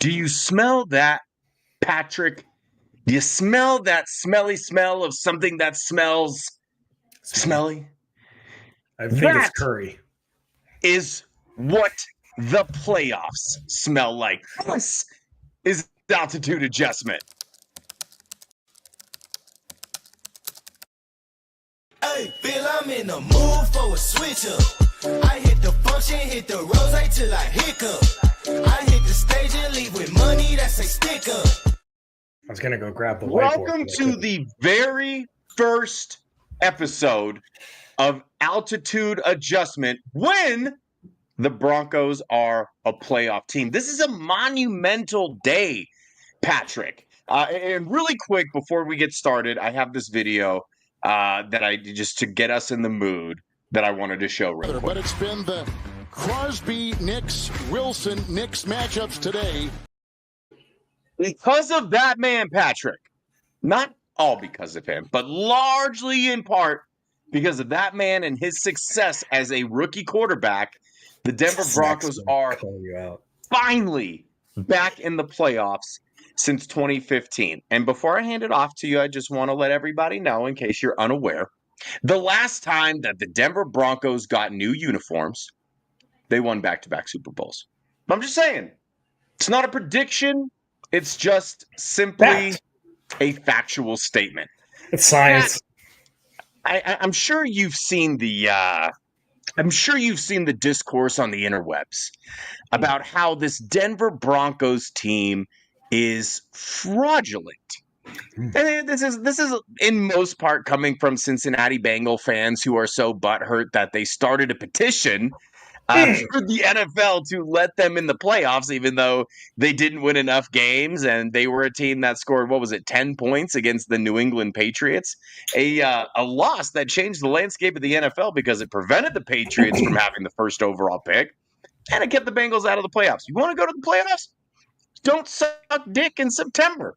Do you smell that, Patrick? Do you smell that smelly smell of something that smells smelly? I think it's That curry. is what the playoffs smell like. This is altitude adjustment. Hey, feel I'm in the mood for a switch up. I hit the function, hit the rose till I hiccup. I hit the stage and leave with money that say stick up. I was gonna go grab the whiteboard. Welcome to the very first episode of Altitude Adjustment when the Broncos are a playoff team. This is a monumental day, Patrick. And really quick, before we get started, I have this video that I just to get us in the mood that I wanted to show real quick. But it's been the Crosby, Nicks, Wilson, Nicks matchups today. Because of that man, Patrick, not all because of him, but largely in part because of that man and his success as a rookie quarterback, the Denver Broncos are finally back in the playoffs since 2015. And before I hand it off to you, I just want to let everybody know, in case you're unaware, the last time that the Denver Broncos got new uniforms, they won back-to-back Super Bowls. I'm just saying, it's not a prediction. It's just simply a factual statement. It's science. I'm sure you've seen the discourse on the interwebs about how this Denver Broncos team is fraudulent. And this is in most part coming from Cincinnati Bengal fans who are so butthurt that they started a petition for the NFL to let them in the playoffs, even though they didn't win enough games, and they were a team that scored, 10 points against the New England Patriots, a loss that changed the landscape of the NFL because it prevented the Patriots from having the first overall pick, and it kept the Bengals out of the playoffs. You want to go to the playoffs? Don't suck dick in September.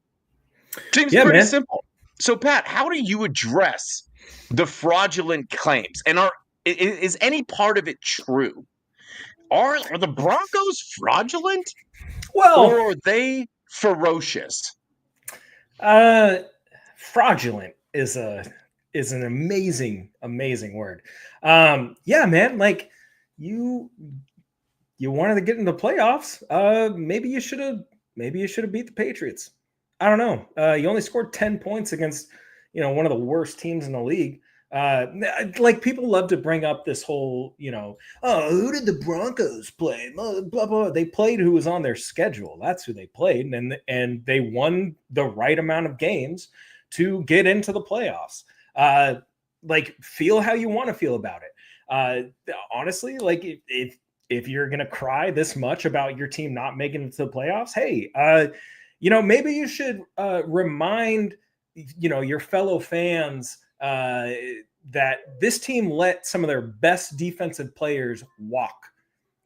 Seems pretty simple. So, Pat, how do you address the fraudulent claims, and is any part of it true? Are the Broncos fraudulent? Well, or are they ferocious? Fraudulent is an amazing word. Yeah, man. Like you wanted to get into the playoffs. Maybe you should have beat the Patriots. I don't know. You only scored 10 points against one of the worst teams in the league. Like people love to bring up this whole, who did the Broncos play? Blah, blah. They played who was on their schedule. That's who they played. And they won the right amount of games to get into the playoffs. Like feel how you want to feel about it. Honestly, like if you're going to cry this much about your team not making it to the playoffs, hey, maybe you should remind, your fellow fans that this team let some of their best defensive players walk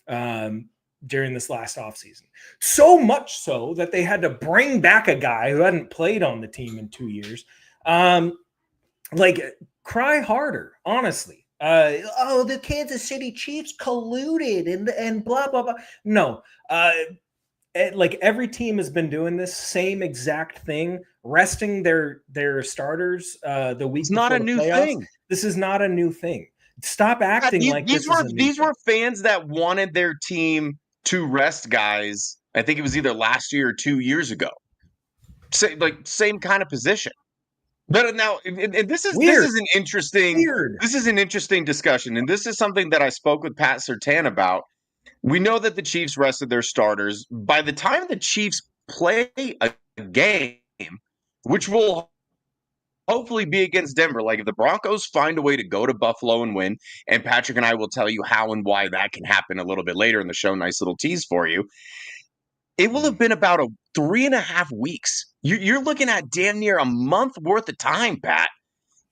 during this last offseason. So much so that they had to bring back a guy who hadn't played on the team in 2 years. Like, cry harder, honestly. The Kansas City Chiefs colluded and blah, blah, blah. No. Like every team has been doing this same exact thing, resting their starters the week. It's not a new thing. This is not a new thing. Stop acting like these were fans that wanted their team to rest guys. I think it was either last year or 2 years ago. Same kind of position. But now, and this is an interesting discussion, and this is something that I spoke with Pat Surtain about. We know that the Chiefs rested their starters. By the time the Chiefs play a game, which will hopefully be against Denver, like if the Broncos find a way to go to Buffalo and win, and Patrick and I will tell you how and why that can happen a little bit later in the show, nice little tease for you, it will have been about 3.5 weeks. You're looking at damn near a month worth of time, Pat,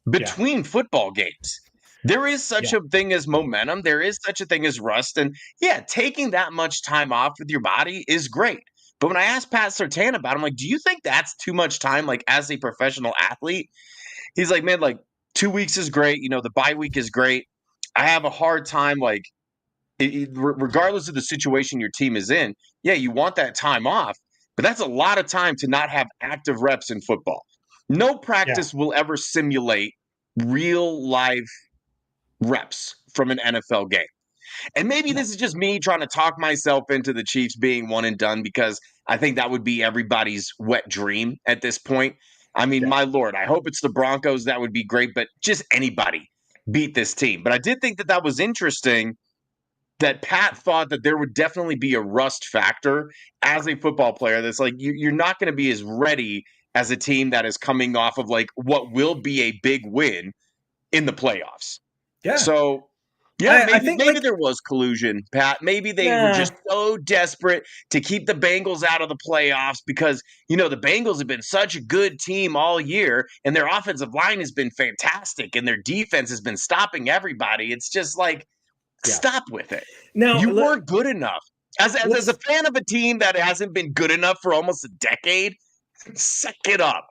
between football games. There is such a thing as momentum. There is such a thing as rust. And taking that much time off with your body is great. But when I asked Pat Surtain about it, I'm like, do you think that's too much time, like as a professional athlete? He's like, man, like 2 weeks is great. The bye week is great. I have a hard time, like, regardless of the situation your team is in, yeah, you want that time off, but that's a lot of time to not have active reps in football. No Yeah. practice will ever simulate real life reps from an NFL game. And maybe No. this is just me trying to talk myself into the Chiefs being one and done because I think that would be everybody's wet dream at this point. I mean, Yeah. my Lord, I hope it's the Broncos. That would be great, but just anybody beat this team. But I did think that that was interesting that Pat thought that there would definitely be a rust factor as a football player. That's like you're not going to be as ready as a team that is coming off of like what will be a big win in the playoffs. Yeah. So yeah, I maybe think like there was collusion, Pat. Maybe they were nah. just so desperate to keep the Bengals out of the playoffs because the Bengals have been such a good team all year, and their offensive line has been fantastic, and their defense has been stopping everybody. It's just like Yeah. stop with it. Now You weren't good enough. As a let's fan of a team that hasn't been good enough for almost a decade, suck it up.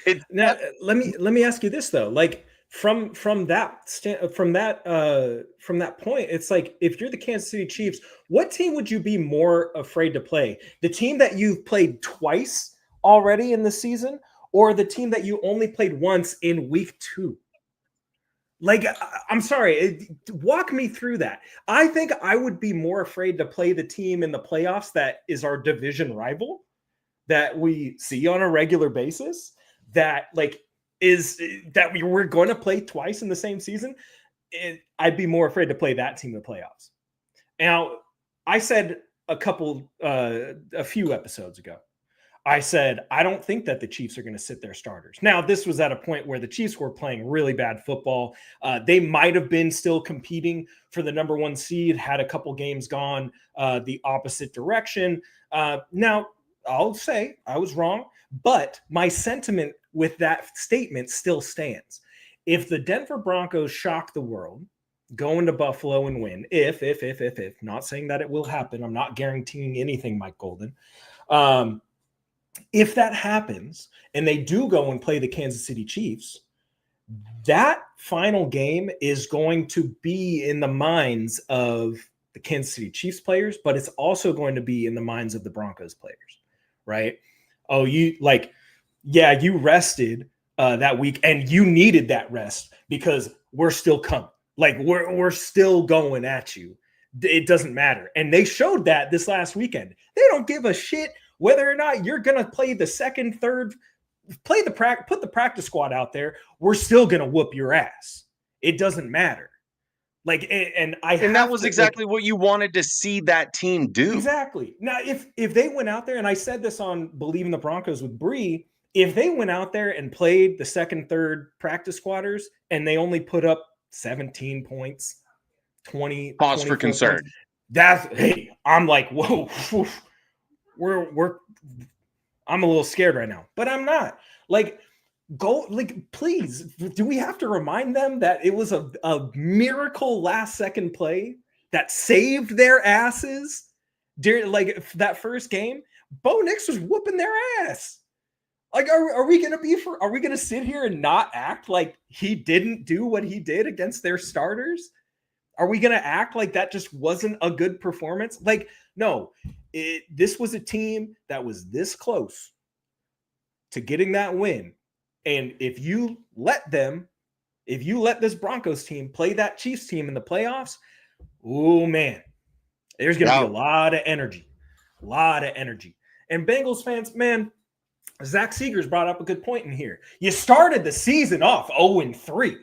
It now let me ask you this though. Like from that point, it's like if you're the Kansas City Chiefs, what team would you be more afraid to play? The team that you've played twice already in the season, or the team that you only played once in week 2? Like, I'm sorry, walk me through that. I think I would be more afraid to play the team in the playoffs that is our division rival, that we see on a regular basis, that like is that we're going to play twice in the same season. I'd be more afraid to play that team in the playoffs. Now, I said a few episodes ago, I said, I don't think that the Chiefs are going to sit their starters. Now, this was at a point where the Chiefs were playing really bad football. They might have been still competing for the number 1 seed, had a couple games gone the opposite direction. Now, I'll say I was wrong, but my sentiment with that statement still stands. If the Denver Broncos shock the world, go into Buffalo and win, if, not saying that it will happen, I'm not guaranteeing anything, Mike Golden. If that happens and they do go and play the Kansas City Chiefs, that final game is going to be in the minds of the Kansas City Chiefs players, but it's also going to be in the minds of the Broncos players, right? Oh, you rested that week and you needed that rest because we're still coming. Like we're still going at you. It doesn't matter. And they showed that this last weekend. They don't give a shit whether or not you're going to play the second, third, put the practice squad out there. We're still going to whoop your ass. It doesn't matter. Like, and that was exactly what you wanted to see that team do. Exactly. Now, if they went out there, and I said this on Believe in the Broncos with Bree, if they went out there and played the second, third practice squatters and they only put up 17 points, 20, pause for concern. Points, I'm like, whoa. I'm a little scared right now, but I'm not. Like, please, do we have to remind them that it was a miracle last second play that saved their asses during that first game? Bo Nix was whooping their ass. Like, are we gonna sit here and not act like he didn't do what he did against their starters? Are we gonna act like that just wasn't a good performance? Like, no. This was a team that was this close to getting that win. And if you let this Broncos team play that Chiefs team in the playoffs, oh man, there's going to be a lot of energy. And Bengals fans, man, Zach Seegers brought up a good point in here. You started the season off 0-3.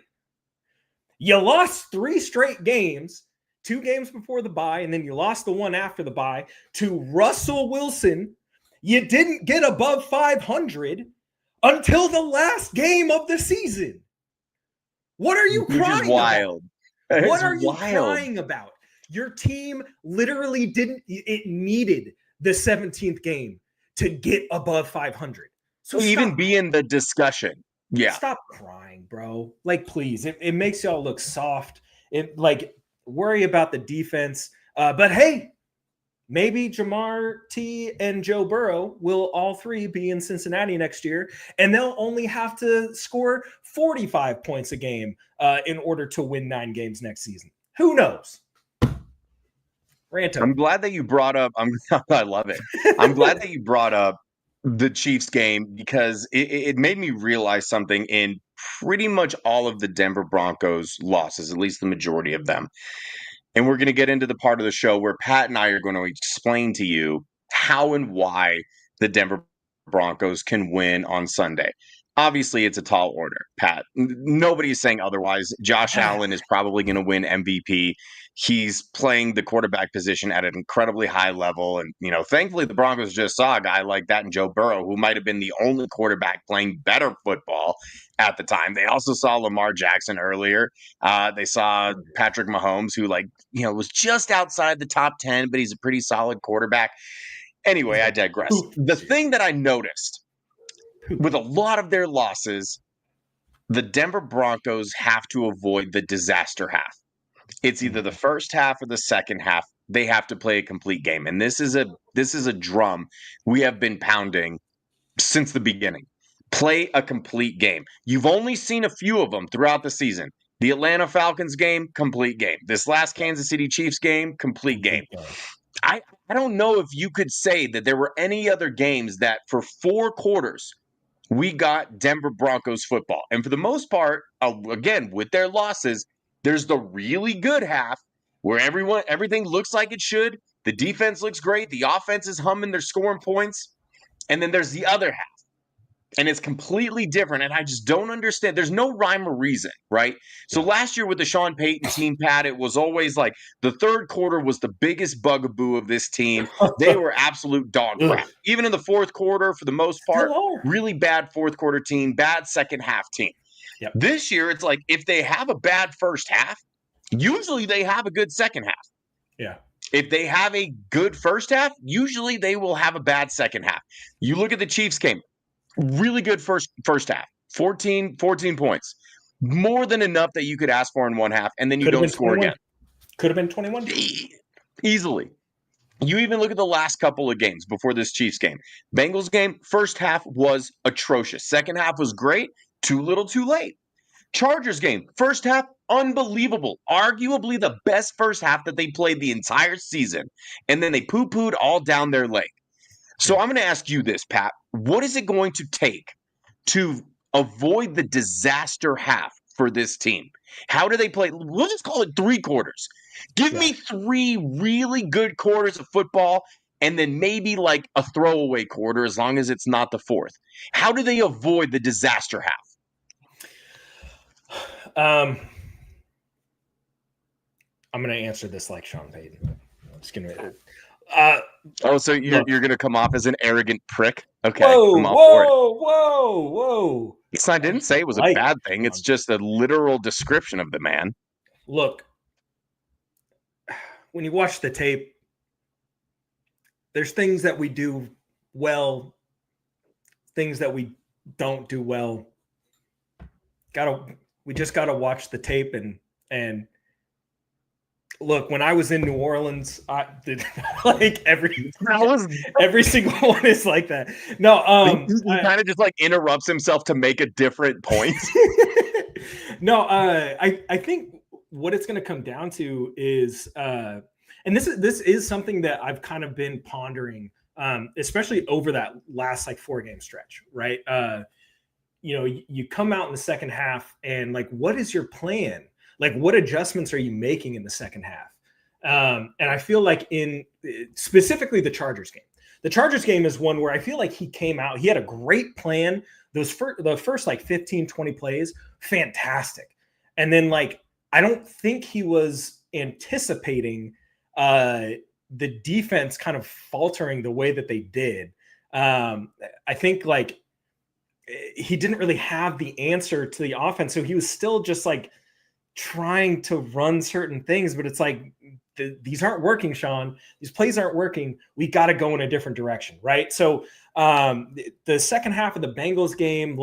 You lost 3 straight games, 2 games before the bye, and then you lost the one after the bye to Russell Wilson. You didn't get above 500 until the last game of the season. What are you crying about? What are you crying about? Your team literally it needed the 17th game to get above 500. So even be in the discussion. Yeah. Stop crying, bro. Like, please. It makes y'all look soft. Worry about the defense. But hey, maybe Jamar T and Joe Burrow will all three be in Cincinnati next year, and they'll only have to score 45 points a game in order to win 9 games next season. Who knows? Ranto. I'm glad that you brought up. I love it. I'm glad that you brought up the Chiefs game because it made me realize something in pretty much all of the Denver Broncos losses, at least the majority of them. And we're going to get into the part of the show where Pat and I are going to explain to you how and why the Denver Broncos can win on Sunday. Obviously, it's a tall order, Pat. Nobody's saying otherwise. Josh Allen is probably going to win MVP. He's playing the quarterback position at an incredibly high level. And, thankfully, the Broncos just saw a guy like that in Joe Burrow, who might have been the only quarterback playing better football at the time. They also saw Lamar Jackson earlier. They saw Patrick Mahomes, who, was just outside the top 10, but he's a pretty solid quarterback. Anyway, I digress. The thing that I noticed with a lot of their losses, the Denver Broncos have to avoid the disaster half. It's either the first half or the second half. They have to play a complete game. And this is a drum we have been pounding since the beginning. Play a complete game. You've only seen a few of them throughout the season. The Atlanta Falcons game, complete game. This last Kansas City Chiefs game, complete game. I don't know if you could say that there were any other games that for 4 quarters we got Denver Broncos football. And for the most part, again, with their losses, there's the really good half where everything looks like it should. The defense looks great. The offense is humming. They're scoring points. And then there's the other half. And it's completely different. And I just don't understand. There's no rhyme or reason, right? So last year with the Sean Payton team, Pat, it was always like the third quarter was the biggest bugaboo of this team. They were absolute dog crap. Even in the fourth quarter, for the most part, really bad fourth quarter team, bad second half team. Yep. This year, it's like if they have a bad first half, usually they have a good second half. Yeah. If they have a good first half, usually they will have a bad second half. You look at the Chiefs game. Really good first half. 14 points. More than enough that you could ask for in one half, and then you don't score 21. again. Could have been 21. Easily. You even look at the last couple of games before this Chiefs game. Bengals game, first half was atrocious. Second half was great. Too little, too late. Chargers game, first half, unbelievable. Arguably the best first half that they played the entire season. And then they poo-pooed all down their leg. So I'm going to ask you this, Pat. What is it going to take to avoid the disaster half for this team? How do they play? We'll just call it 3 quarters. Give me 3 really good quarters of football and then maybe like a throwaway quarter as long as it's not the 4th. How do they avoid the disaster half? I'm going to answer this like Sean Payton. I'm just going to so you're going to come off as an arrogant prick? Okay, whoa. I didn't say it was a bad thing. It's just a literal description of the man. Look, when you watch the tape, there's things that we do well, things that we don't do well. We just got to watch the tape and look, when I was in New Orleans, I did like every single one is like that. No, he kind of just like interrupts himself to make a different point. No, I think what it's going to come down to is, and this is something that I've kind of been pondering, especially over that last 4-game stretch, right? You come out in the second half and what is your plan? What adjustments are you making in the second half? And I feel like in specifically the Chargers game is one where I feel like he came out, he had a great plan. The first 15, 20 plays, fantastic. And then I don't think he was anticipating the defense kind of faltering the way that they did. I think he didn't really have the answer to the offense. So he was still just trying to run certain things, but it's these aren't working, Sean. These plays aren't working. We got to go in a different direction, right? So the second half of the Bengals game,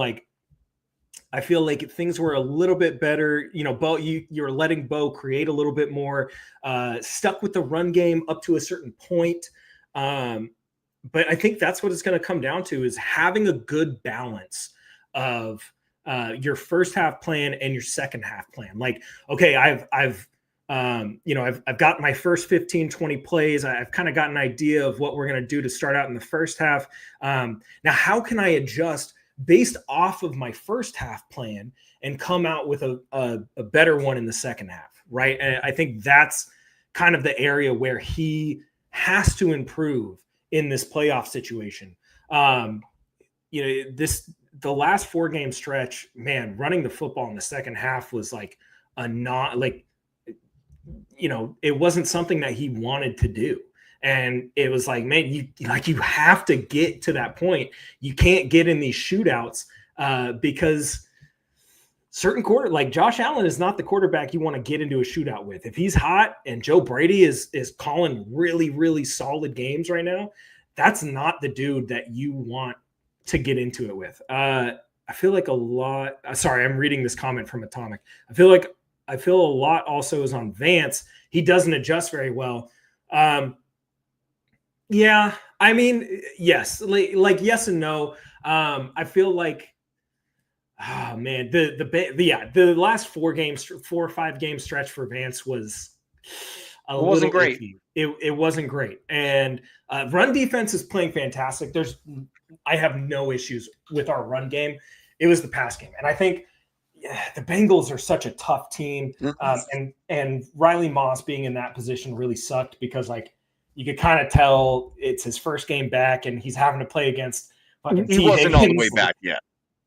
I feel like things were a little bit better. You know, Bo, you're letting Bo create a little bit more, stuck with the run game up to a certain point. But I think that's what it's going to come down to, is having a good balance of your first half plan and your second half plan. Like, okay, I've got my first 15, 20 plays. I've kind of got an idea of what we're going to do to start out in the first half. Now, how can I adjust based off of my first half plan and come out with a better one in the second half, right? And I think that's kind of the area where he has to improve in this playoff situation. The last 4-game stretch, man, running the football in the second half was like it wasn't something that he wanted to do. And it was like, man, you have to get to that point. You can't get in these shootouts because certain like Josh Allen is not the quarterback you want to get into a shootout with. If he's hot and Joe Brady is calling really, really solid games right now, that's not the dude that you want to get into it with. I feel like a lot. Sorry, I'm reading this comment from Atomic. I feel a lot also is on Vance. He doesn't adjust very well. Yeah, I mean, yes, like yes and no. I feel like, oh man, the last 4 or 5 game stretch for Vance was it wasn't great. Iffy. It wasn't great, and run defense is playing fantastic. I have no issues with our run game. It was the pass game, and I think the Bengals are such a tough team, and Riley Moss being in that position really sucked because like you could kind of tell it's his first game back, and he's having to play against fucking He wasn't all the way back yet.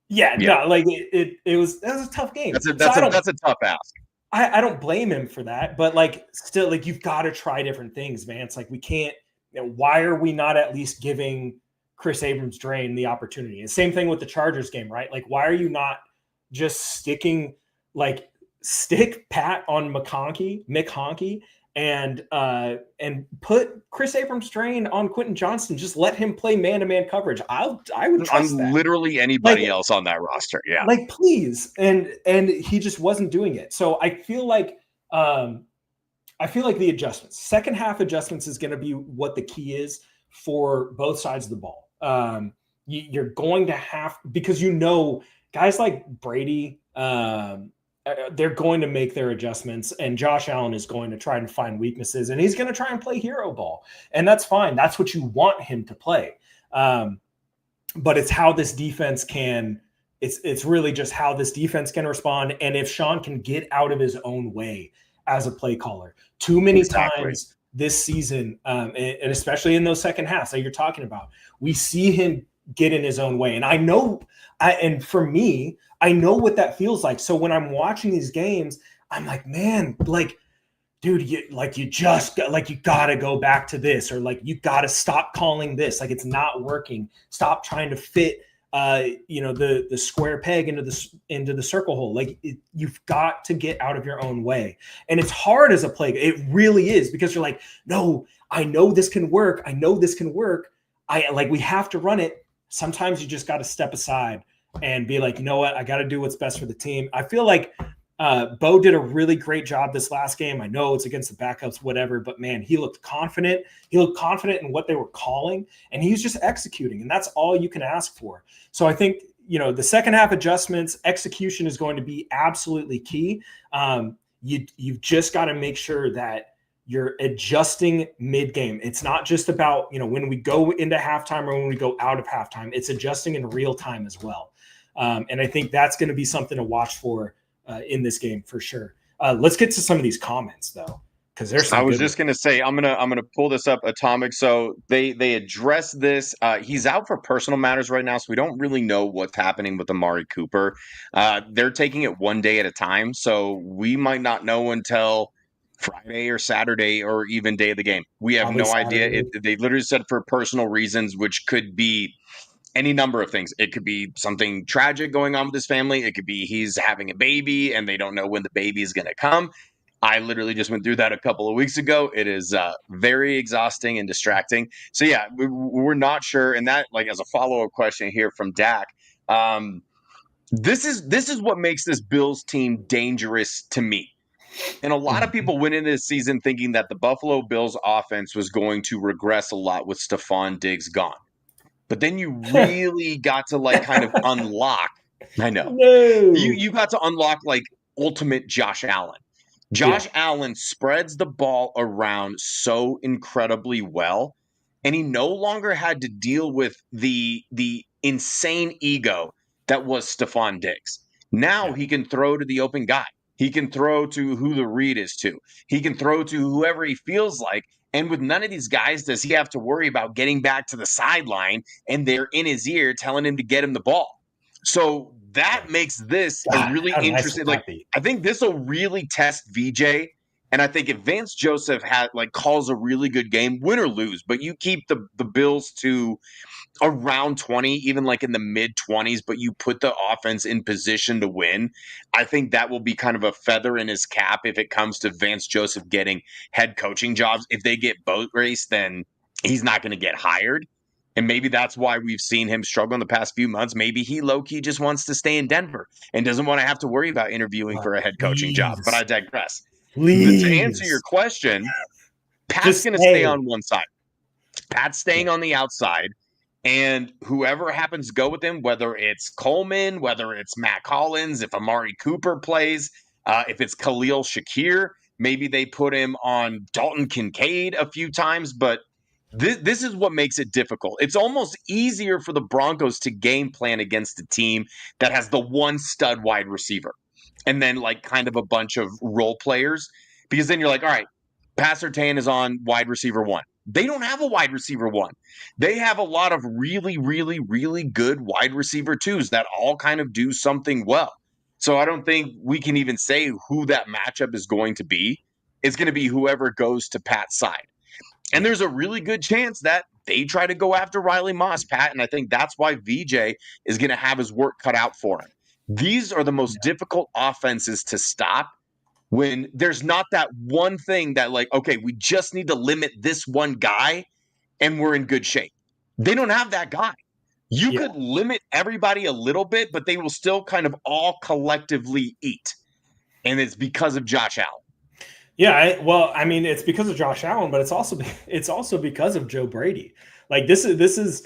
Yeah, no, like it was a tough game. That's a tough ask. I don't blame him for that, but like still, like you've got to try different things, Vance. Like we can't. Why are we not at least giving Chris Abrams-Drain the opportunity? And same thing with the Chargers game, right? Like why are you not just stick pat on Mick Honky, and put Chris Abrams-Drain on Quentin Johnston? Just let him play man-to-man coverage. I would trust that. Literally anybody else on that roster. Yeah. Like, please. And he just wasn't doing it. So I feel like the adjustments, second half adjustments is going to be what the key is for both sides of the ball. You're going to have, because guys like Brady, they're going to make their adjustments, and Josh Allen is going to try and find weaknesses, and he's going to try and play hero ball, and that's fine. That's what you want him to play. But it's how this defense can. It's really just how this defense can respond, and if Sean can get out of his own way as a play caller. Too many times this season, and especially in those second halves that you're talking about, we see him get in his own way, and I know. And for me, I know what that feels like. So when I'm watching these games, I'm like, man, like, dude, you got to go back to this, or like, you got to stop calling this. Like, it's not working. Stop trying to fit, the square peg into the circle hole. Like you've got to get out of your own way. And it's hard as a play. It really is, because you're like, no, I know this can work. We have to run it. Sometimes you just got to step aside and be like, you know what? I got to do what's best for the team. I feel like Bo did a really great job this last game. I know it's against the backups, whatever, but man, he looked confident. He looked confident in what they were calling, and he was just executing, and that's all you can ask for. So I think, the second half adjustments, execution is going to be absolutely key. You've just got to make sure that you're adjusting mid-game. It's not just about, when we go into halftime or when we go out of halftime. It's adjusting in real time as well. And I think that's going to be something to watch for in this game for sure. Let's get to some of these comments though, because there's. I was just going to say, I'm gonna pull this up, Atomic. So they address this. He's out for personal matters right now, so we don't really know what's happening with Amari Cooper. They're taking it one day at a time, so we might not know until Friday or Saturday or even day of the game. We have no idea. They literally said for personal reasons, which could be any number of things. It could be something tragic going on with his family. It could be he's having a baby and they don't know when the baby is going to come. I literally just went through that a couple of weeks ago. It is very exhausting and distracting. So yeah, we're not sure. And that, like, as a follow-up question here from Dak, This is what makes this Bills team dangerous to me. And a lot of people went into this season thinking that the Buffalo Bills offense was going to regress a lot with Stephon Diggs gone. But then you really got to like kind of unlock. I know. No. You got to unlock like ultimate Josh Allen. Josh Allen spreads the ball around so incredibly well, and he no longer had to deal with the insane ego that was Stephon Diggs. Now he can throw to the open guy. He can throw to who the read is to. He can throw to whoever he feels like. And with none of these guys does he have to worry about getting back to the sideline and they're in his ear telling him to get him the ball. So that makes this a really interesting. Like, I think this will really test VJ. And I think if Vance Joseph calls a really good game, win or lose, but you keep the Bills to around 20, even like in the mid 20s, but you put the offense in position to win, I think that will be kind of a feather in his cap if it comes to Vance Joseph getting head coaching jobs. If they get boat race, then he's not going to get hired. And maybe that's why we've seen him struggle in the past few months. Maybe he low-key just wants to stay in Denver and doesn't want to have to worry about interviewing for a head coaching job. But I digress. To answer your question, Pat's going to stay on one side. Pat's staying on the outside. And whoever happens to go with him, whether it's Coleman, whether it's Matt Collins, if Amari Cooper plays, if it's Khalil Shakir, maybe they put him on Dalton Kincaid a few times. But this is what makes it difficult. It's almost easier for the Broncos to game plan against a team that has the one stud wide receiver and then like kind of a bunch of role players, because then you're like, all right, Pat Surtain is on wide receiver one. They don't have a wide receiver one. They have a lot of really, really, really good wide receiver twos that all kind of do something well. So I don't think we can even say who that matchup is going to be. It's going to be whoever goes to Pat's side. And there's a really good chance that they try to go after Riley Moss, Pat. And I think that's why VJ is going to have his work cut out for him. These are the most difficult offenses to stop when there's not that one thing that like, okay, we just need to limit this one guy and we're in good shape. They don't have that guy. You could limit everybody a little bit, but they will still kind of all collectively eat. And it's because of Josh Allen. Yeah, it's because of Josh Allen, but it's also because of Joe Brady. Like this is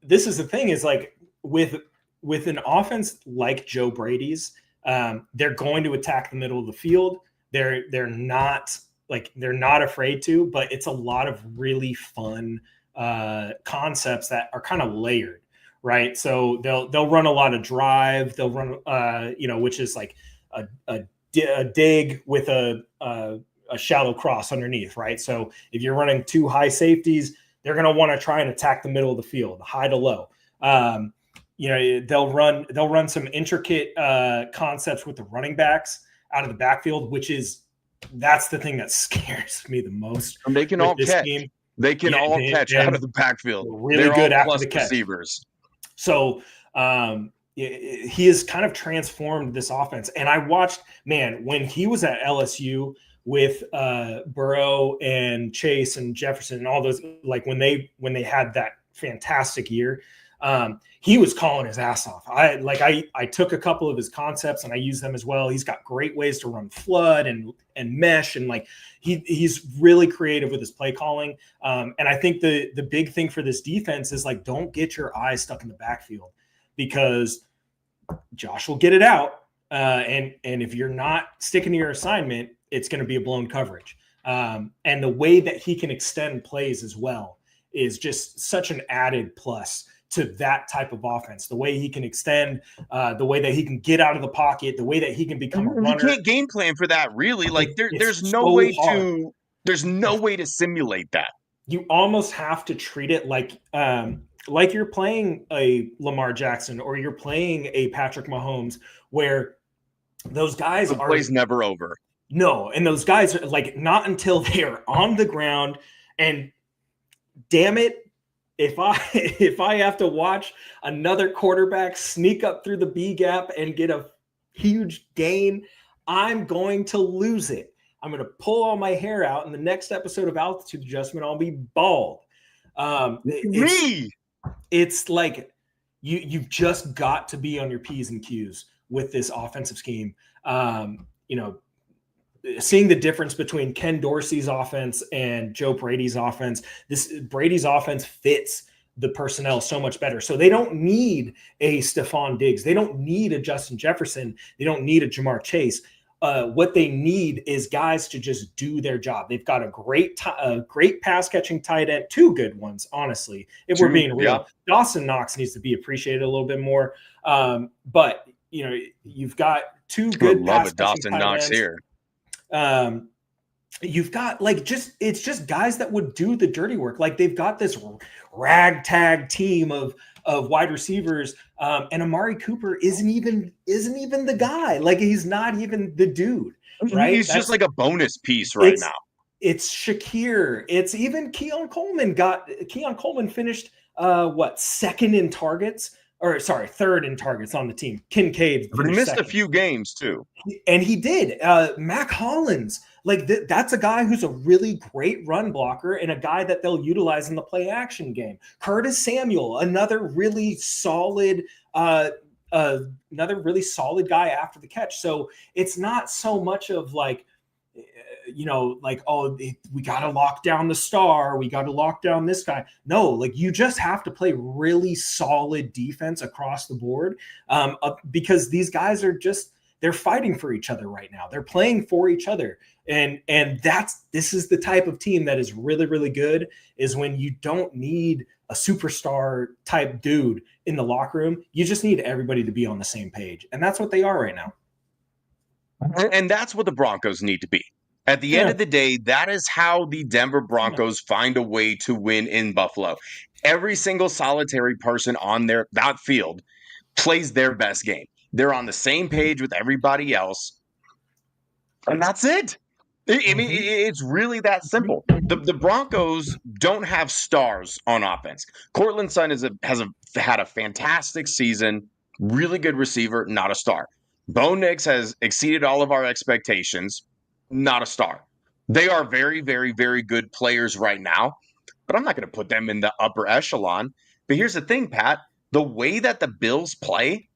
the thing is like with an offense like Joe Brady's, they're going to attack the middle of the field. They're not afraid to, but it's a lot of really fun concepts that are kind of layered, right? So they'll run a lot of drive. They'll run, which is like a dig with a shallow cross underneath, right? So if you're running two high safeties, they're going to want to try and attack the middle of the field, high to low. They'll run some intricate concepts with the running backs out of the backfield, that's the thing that scares me the most. And they can all catch. Game. They can all catch out of the backfield. Really good after the catch. Receivers. So he has kind of transformed this offense. And I watched, when he was at LSU with Burrow and Chase and Jefferson and all those, like when they had that fantastic year, he was calling his ass off. I took a couple of his concepts and I use them as well. He's got great ways to run flood and mesh, and like he's really creative with his play calling. And I think the big thing for this defense is like, don't get your eyes stuck in the backfield, because Josh will get it out. And if you're not sticking to your assignment, it's going to be a blown coverage. And the way that he can extend plays as well is just such an added plus to that type of offense. The way he can extend, the way that he can get out of the pocket, the way that he can become a runner. You can't game plan for that, really. Like there's no way to simulate that. You almost have to treat it like you're playing a Lamar Jackson or you're playing a Patrick Mahomes, where those guys play's never over. No, and those guys are like, not until they're on the ground. And damn it, if I have to watch another quarterback sneak up through the B gap and get a huge gain, I'm going to lose it. I'm going to pull all my hair out. In the next episode of Altitude Adjustment, I'll be bald. It's like you've just got to be on your P's and Q's with this offensive scheme. Seeing the difference between Ken Dorsey's offense and Joe Brady's offense, Brady's offense fits the personnel so much better. So they don't need a Stephon Diggs. They don't need a Justin Jefferson. They don't need a Jamar Chase. What they need is guys to just do their job. They've got a great pass catching tight end, two good ones, honestly, if we're being real. Yeah. Dawson Knox needs to be appreciated a little bit more. But you've got two good pass catching tight ends. Here. You've got it's just guys that would do the dirty work. Like they've got this ragtag team of wide receivers, and Amari Cooper isn't even the guy. Like he's not even the dude, right? He's just like a bonus piece right now. It's Shakir. It's even Keon Coleman. Keon Coleman finished second in targets. Or sorry, third in targets on the team. Kincaid, but he missed a few games too, and he did. Mac Hollins, that's a guy who's a really great run blocker and a guy that they'll utilize in the play action game. Curtis Samuel, another really solid guy after the catch. So it's not so much of we got to lock down the star. We got to lock down this guy. No, you just have to play really solid defense across the board because these guys are they're fighting for each other right now. They're playing for each other. And this is the type of team that is really, really good is when you don't need a superstar type dude in the locker room. You just need everybody to be on the same page. And that's what they are right now. And that's what the Broncos need to be. At the end of the day, that is how the Denver Broncos find a way to win in Buffalo. Every single solitary person on that field plays their best game. They're on the same page with everybody else. And that's it. I mean, it's really that simple. The Broncos don't have stars on offense. Cortland Sutton has had a fantastic season, really good receiver, not a star. Bo Nix has exceeded all of our expectations. Not a star. They are very, very, very good players right now, but I'm not going to put them in the upper echelon. But here's the thing, Pat. The way that the Bills play,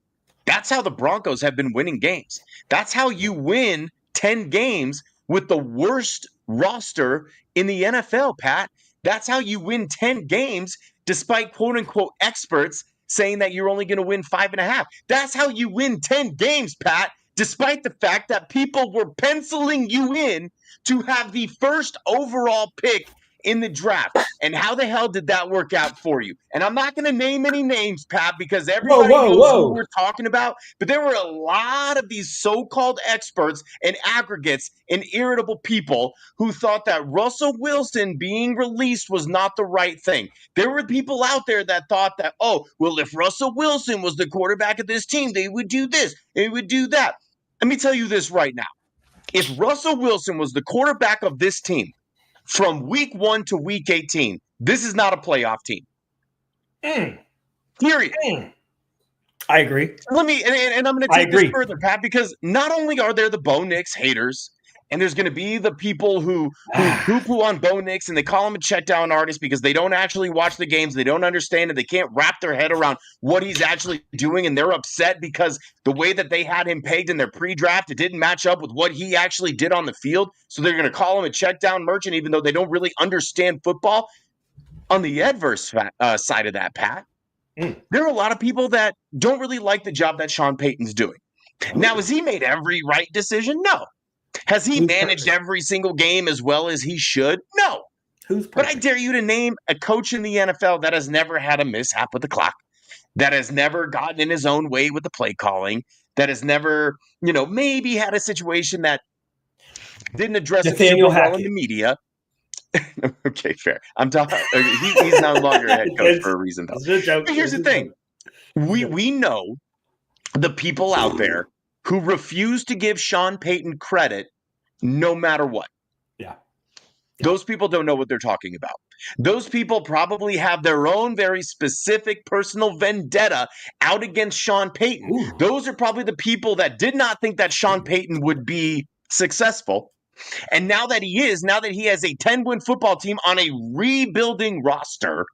that's how the Broncos have been winning games. That's how you win 10 games with the worst roster in the NFL, Pat. That's how you win 10 games despite quote-unquote experts saying that you're only going to win 5.5. That's how you win 10 games, Pat. Despite the fact that people were penciling you in to have the first overall pick in the draft. And how the hell did that work out for you? And I'm not going to name any names, Pat, because everybody knows who we're talking about. But there were a lot of these so-called experts and aggregates and irritable people who thought that Russell Wilson being released was not the right thing. There were people out there that thought that, if Russell Wilson was the quarterback of this team, they would do this, they would do that. Let me tell you this right now. If Russell Wilson was the quarterback of this team from week 1 to week 18, this is not a playoff team. Period. I agree. Let me, and I'm going to take this further, Pat, because not only are there the Bo Nix haters, and there's going to be the people who poo-poo on Bo Nix and they call him a check-down artist because they don't actually watch the games, they don't understand it, they can't wrap their head around what he's actually doing, and they're upset because the way that they had him pegged in their pre-draft, it didn't match up with what he actually did on the field, so they're going to call him a check-down merchant even though they don't really understand football. On the adverse side of that, Pat, there are a lot of people that don't really like the job that Sean Payton's doing. Now, has he made every right decision? No. Has he managed every single game as well as he should? No. But I dare you to name a coach in the NFL that has never had a mishap with the clock, that has never gotten in his own way with the play calling, that has never, maybe had a situation that didn't address it super well in the media. Okay, fair. I'm talking. He's no longer a head coach for a reason, though. But here's the thing: we know the people out there who refuse to give Sean Payton credit, no matter what. Yeah. Those people don't know what they're talking about. Those people probably have their own very specific personal vendetta out against Sean Payton. Ooh. Those are probably the people that did not think that Sean Payton would be successful. And now that he has a 10-win football team on a rebuilding roster,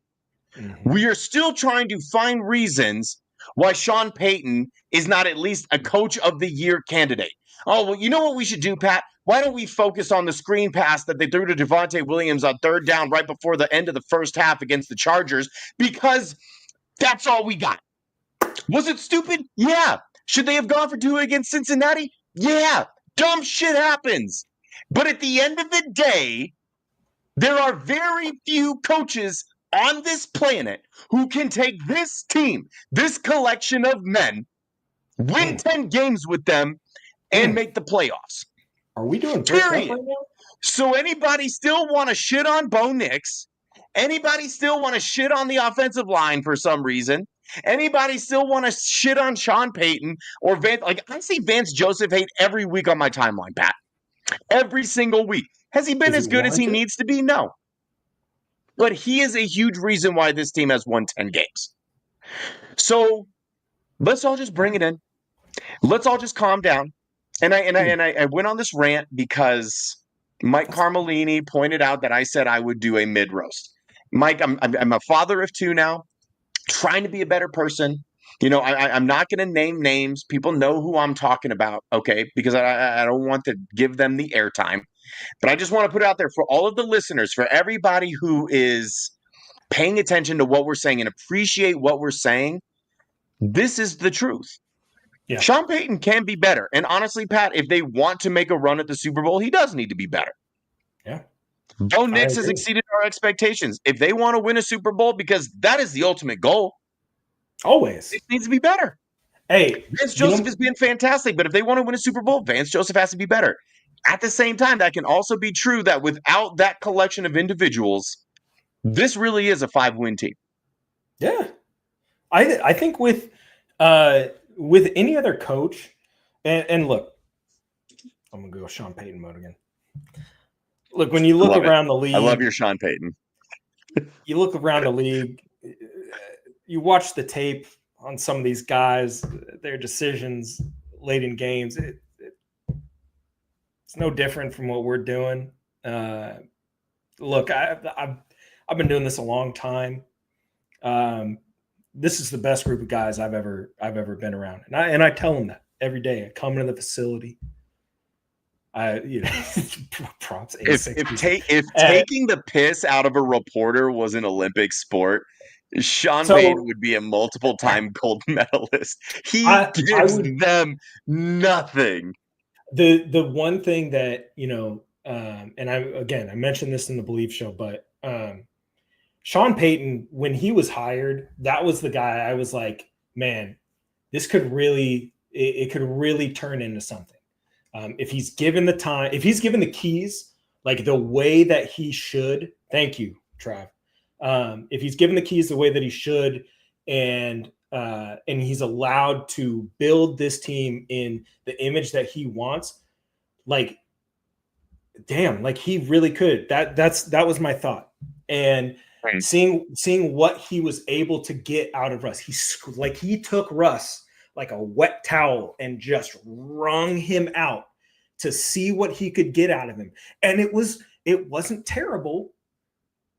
Mm-hmm. We are still trying to find reasons why Sean Payton is not at least a coach of the year candidate. Oh, well, you know what we should do, Pat? Why don't we focus on the screen pass that they threw to Devontae Williams on third down right before the end of the first half against the Chargers? Because that's all we got. Was it stupid? Yeah. Should they have gone for two against Cincinnati? Yeah. Dumb shit happens. But at the end of the day, there are very few coaches on this planet who can take this team, this collection of men, win 10 games with them, and make the playoffs. Are we doing first up Period. right now? So anybody still want to shit on Bo Nix? Anybody still want to shit on the offensive line for some reason? Anybody still want to shit on Sean Payton or Vance? Like, I see Vance Joseph hate every week on my timeline, Pat. Every single week. Has he been Is as he good as he warranted? needs to be? No. But he is a huge reason why this team has won 10 games. So let's all just bring it in. Let's all just calm down. And I went on this rant because Mike Carmelini pointed out that I said I would do a mid roast. Mike, I'm a father of two now, trying to be a better person. You know, I'm not going to name names. People know who I'm talking about, okay? Because I don't want to give them the airtime. But I just want to put it out there for all of the listeners, for everybody who is paying attention to what we're saying and appreciate what we're saying. This is the truth. Yeah. Sean Payton can be better. And honestly, Pat, if they want to make a run at the Super Bowl, he does need to be better. Yeah. Bo Nix has agree. exceeded our expectations. If they want to win a Super Bowl, because that is the ultimate goal, Always. it needs to be better. Hey, Vance Joseph has been fantastic, but if they want to win a Super Bowl, Vance Joseph has to be better. At the same time, that can also be true that without that collection of individuals, this really is a 5-win team. Yeah. I think with any other coach, and look, I'm gonna go Sean Payton mode again. Look, when you look around the league, I love your Sean Payton. You look around the league, you watch the tape on some of these guys, their decisions late in games. It's no different from what we're doing. Look, I've been doing this a long time. This is the best group of guys I've ever been around, and I tell them that every day. I come into the facility. Props. If taking the piss out of a reporter was an Olympic sport, Sean Payton would be a multiple-time gold medalist. He gives them nothing. The one thing that and I mentioned this in the Believe show, but Sean Payton, when he was hired, that was the guy I was like, man, this could really it could really turn into something. If he's given the time, if he's given the keys, like the way that he should, thank you, Trav. If he's given the keys the way that he should, and he's allowed to build this team in the image that he wants, like, damn, like he really could. That was my thought. And seeing what he was able to get out of Russ, he took Russ like a wet towel and just wrung him out to see what he could get out of him. And it wasn't terrible,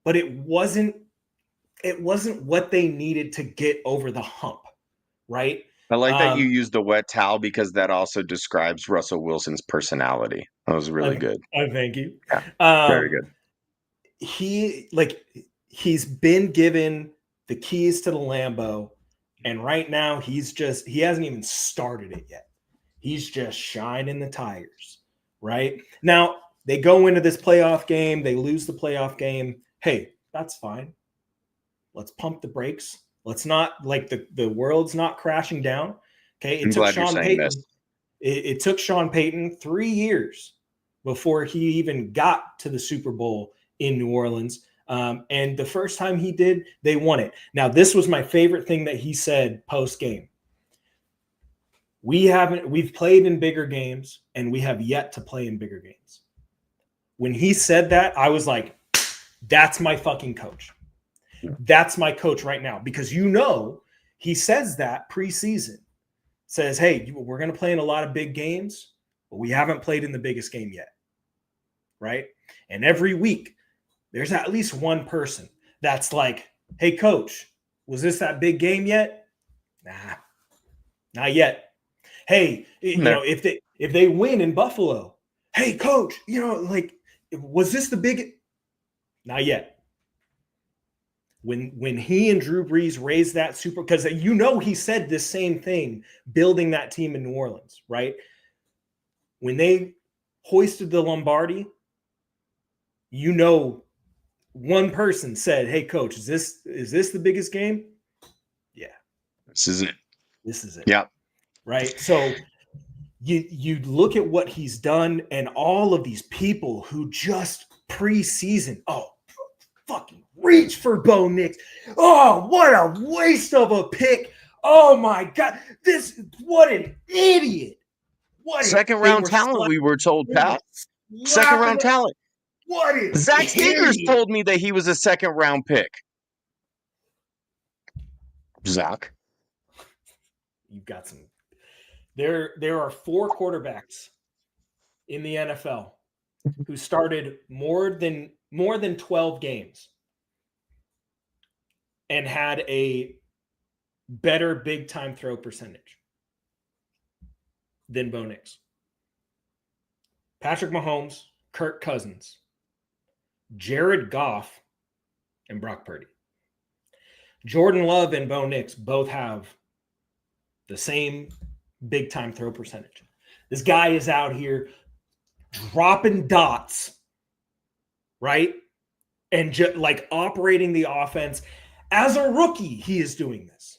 but it wasn't what they needed to get over the hump, right? I like that you used the wet towel because that also describes Russell Wilson's personality. That was really good. Thank you. Yeah, very good. He's been given the keys to the Lambo, and right now he hasn't even started it yet. He's just shining the tires, right? Now, they go into this playoff game, they lose the playoff game. Hey, that's fine. Let's pump the brakes. Let's not, like, the world's not crashing down. Okay. It took Sean Payton 3 years before he even got to the Super Bowl in New Orleans. And the first time he did, they won it. Now, this was my favorite thing that he said post-game. We've played in bigger games, and we have yet to play in bigger games. When he said that, I was like, that's my fucking coach. That's my coach right now. Because he says that preseason. Says, hey, we're going to play in a lot of big games, but we haven't played in the biggest game yet. Right? And every week, there's at least one person that's like, Hey, coach, was this that big game yet? Nah, not yet. Hey, No. if they win in Buffalo, hey, coach, like, was this the big? Not yet. When he and Drew Brees raised that super, because he said this same thing building that team in New Orleans, right? When they hoisted the Lombardi, one person said, "Hey, coach, is this the biggest game?" Yeah, This is it. this is it. Yeah. Right. So you look at what he's done, and all of these people who just preseason, fucking reach for Bo Nix. Oh, what a waste of a pick. Oh my God. What an idiot. Second round talent, we were told, Pat. Second round talent. What an Zach Seegers idiot. told me that he was a second round pick. Zach. You've got some. There are 4 quarterbacks in the NFL who started more than 12 games and had a better big time throw percentage than Bo Nix. Patrick Mahomes, Kirk Cousins, Jared Goff, and Brock Purdy. Jordan Love and Bo Nix both have the same big time throw percentage. This guy is out here dropping dots, right? And like operating the offense as a rookie. He is doing this.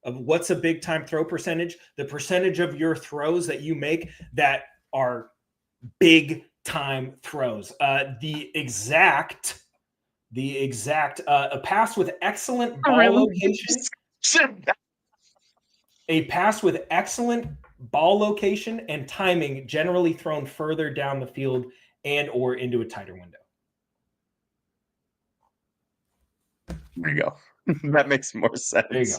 What's a big time throw percentage? The percentage of your throws that you make that are big time throws. A pass with excellent ball location. A pass with excellent ball location and timing, generally thrown further down the field and or into a tighter window. There you go. That makes more sense. There you go.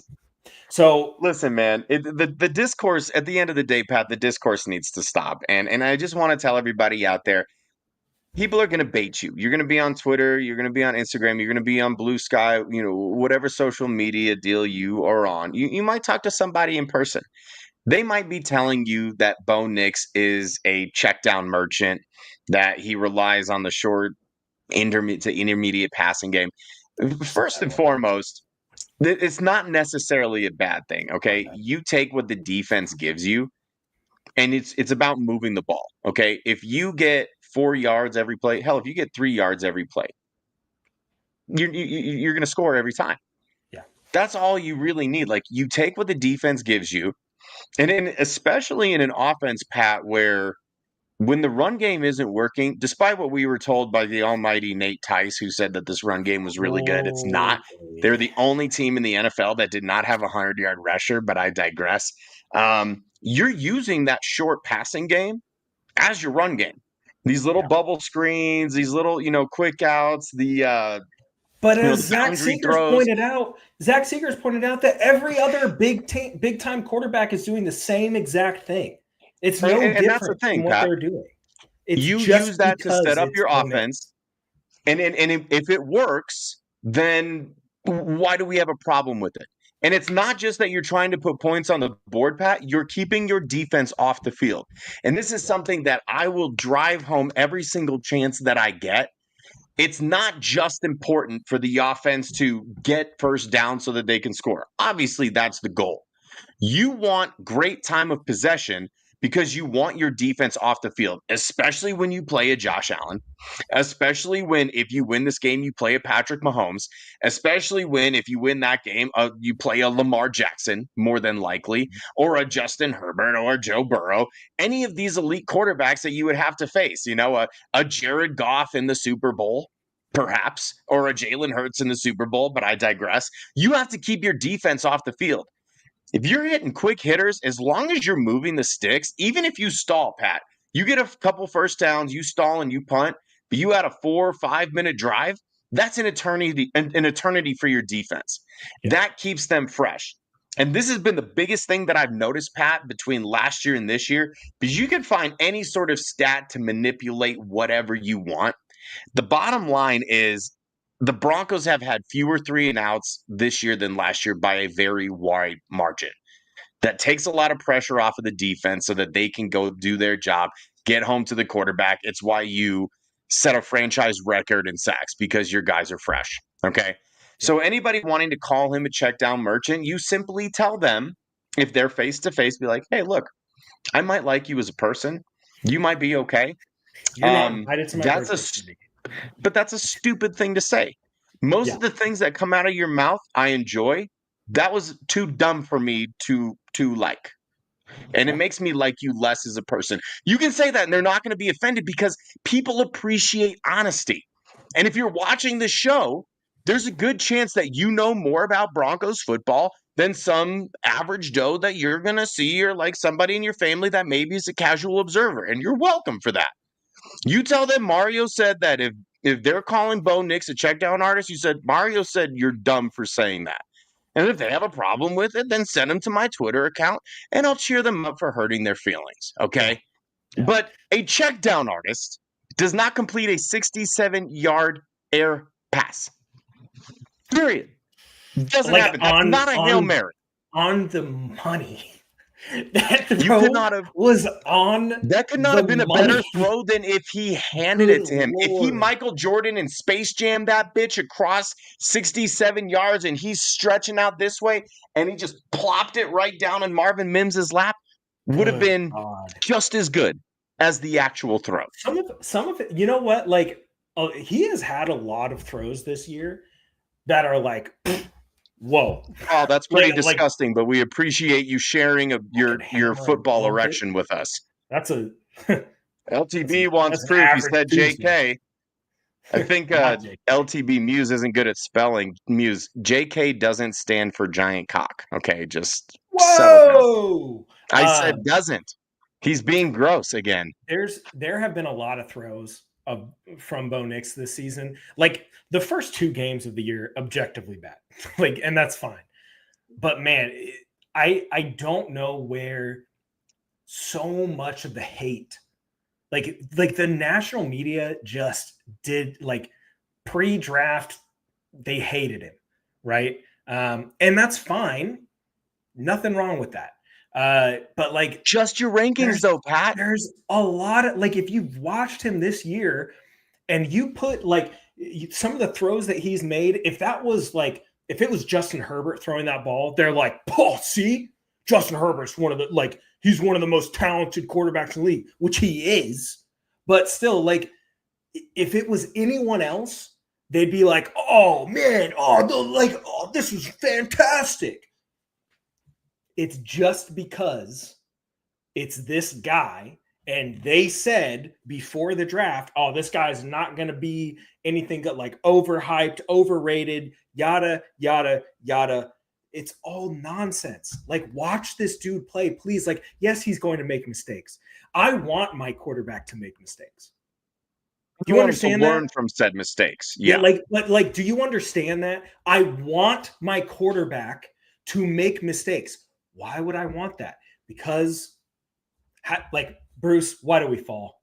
So listen, man, the discourse at the end of the day, Pat, the discourse needs to stop. And I just want to tell everybody out there, people are going to bait you. You're going to be on Twitter. You're going to be on Instagram. You're going to be on Blue Sky, whatever social media deal you are on. You might talk to somebody in person. They might be telling you that Bo Nix is a check down merchant, that he relies on the short intermediate passing game. First and foremost, it's not necessarily a bad thing, okay? You take what the defense gives you, and it's about moving the ball, okay? If you get 4 yards every play, hell, if you get 3 yards every play, you're going to score every time. Yeah. That's all you really need. Like, you take what the defense gives you, and especially in an offense, Pat, where when the run game isn't working, despite what we were told by the almighty Nate Tice, who said that this run game was really good, it's not. They're the only team in the NFL that did not have a 100-yard rusher, but I digress. You're using that short passing game as your run game. These little bubble screens, these little, quick outs, but as Zach Seegers pointed out that every other big time quarterback is doing the same exact thing. It's no different that's the thing, from what Pat. They're doing. You use that to set up your offense, and if it works, then why do we have a problem with it? And it's not just that you're trying to put points on the board, Pat. You're keeping your defense off the field. And this is something that I will drive home every single chance that I get. It's not just important for the offense to get first down so that they can score. Obviously, that's the goal. You want great time of possession because you want your defense off the field, especially when you play a Josh Allen, especially when if you win this game, you play a Patrick Mahomes, especially when if you win that game, you play a Lamar Jackson, more than likely, or a Justin Herbert or a Joe Burrow, any of these elite quarterbacks that you would have to face, a Jared Goff in the Super Bowl, perhaps, or a Jalen Hurts in the Super Bowl, but I digress. You have to keep your defense off the field. If you're hitting quick hitters, as long as you're moving the sticks, even if you stall, Pat, you get a couple first downs, you stall and you punt, but you had a 4 or 5 minute drive, that's an eternity for your defense. Yeah. That keeps them fresh. And this has been the biggest thing that I've noticed, Pat, between last year and this year, because you can find any sort of stat to manipulate whatever you want. The bottom line is the Broncos have had fewer 3-and-outs this year than last year by a very wide margin. That takes a lot of pressure off of the defense so that they can go do their job, get home to the quarterback. It's why you set a franchise record in sacks, because your guys are fresh. Okay. So anybody wanting to call him a check down merchant, you simply tell them, if they're face to face, be like, hey, look, I might like you as a person. You might be okay. You're not invited to my That's birthday party. but that's a stupid thing to say. Most of the things that come out of your mouth, I enjoy. That was too dumb for me to like. And it makes me like you less as a person. You can say that and they're not going to be offended because people appreciate honesty. And if you're watching the show, there's a good chance that you know more about Broncos football than some average Joe that you're going to see, or like somebody in your family that maybe is a casual observer. And you're welcome for that. You tell them Mario said that if they're calling Bo Nix a check down artist, you said Mario said you're dumb for saying that. And if they have a problem with it, then send them to my Twitter account and I'll cheer them up for hurting their feelings. Okay. Yeah. But a check down artist does not complete a 67-yard air pass. Period. Doesn't Like happen. That's not a Hail Mary. On the money. That You throw could not have was on. That could not have been a money. better throw than if he handed it to him. Good If he Lord. Michael Jordan and Space Jam that bitch across 67 yards and he's stretching out this way and he just plopped it right down in Marvin Mims's lap, would have Good been God. just as good as the actual throw. Some of it, you know what? Like, he has had a lot of throws this year that are like, whoa. Oh, that's pretty Like- disgusting, but we appreciate you sharing your hammer and football bump it. erection with us. That's a LTB wants that's proof. He average said Tuesday. JK. I think Not JK. LTB Muse isn't good at spelling. Muse. JK doesn't stand for giant cock. Okay, just settle down. Whoa! I said doesn't. He's being gross again. There have been a lot of throws from Bo Nix this season. Like the first 2 games of the year, objectively bad. Like, and that's fine. But man, I don't know where so much of the hate, like the national media just did, like, pre-draft, they hated him, right? And that's fine. Nothing wrong with that. But like, Just your rankings though, Pat. there's a lot of, like, if you've watched him this year and you put like some of the throws that he's made, if it was Justin Herbert throwing that ball, they're like, oh, see, Justin Herbert's he's one of the most talented quarterbacks in the league, which he is. But still, like, if it was anyone else, they'd be like, oh man, this was fantastic. It's just because it's this guy, and they said before the draft, oh, this guy's not going to be anything good, like overhyped, overrated, yada, yada, yada. It's all nonsense. Like, watch this dude play, please. Like, yes, he's going to make mistakes. I want my quarterback to make mistakes. Do you understand that? Learn from said mistakes. Yeah. Like, do you understand that? I want my quarterback to make mistakes. Why would I want that? Because, like, Bruce, why do we fall?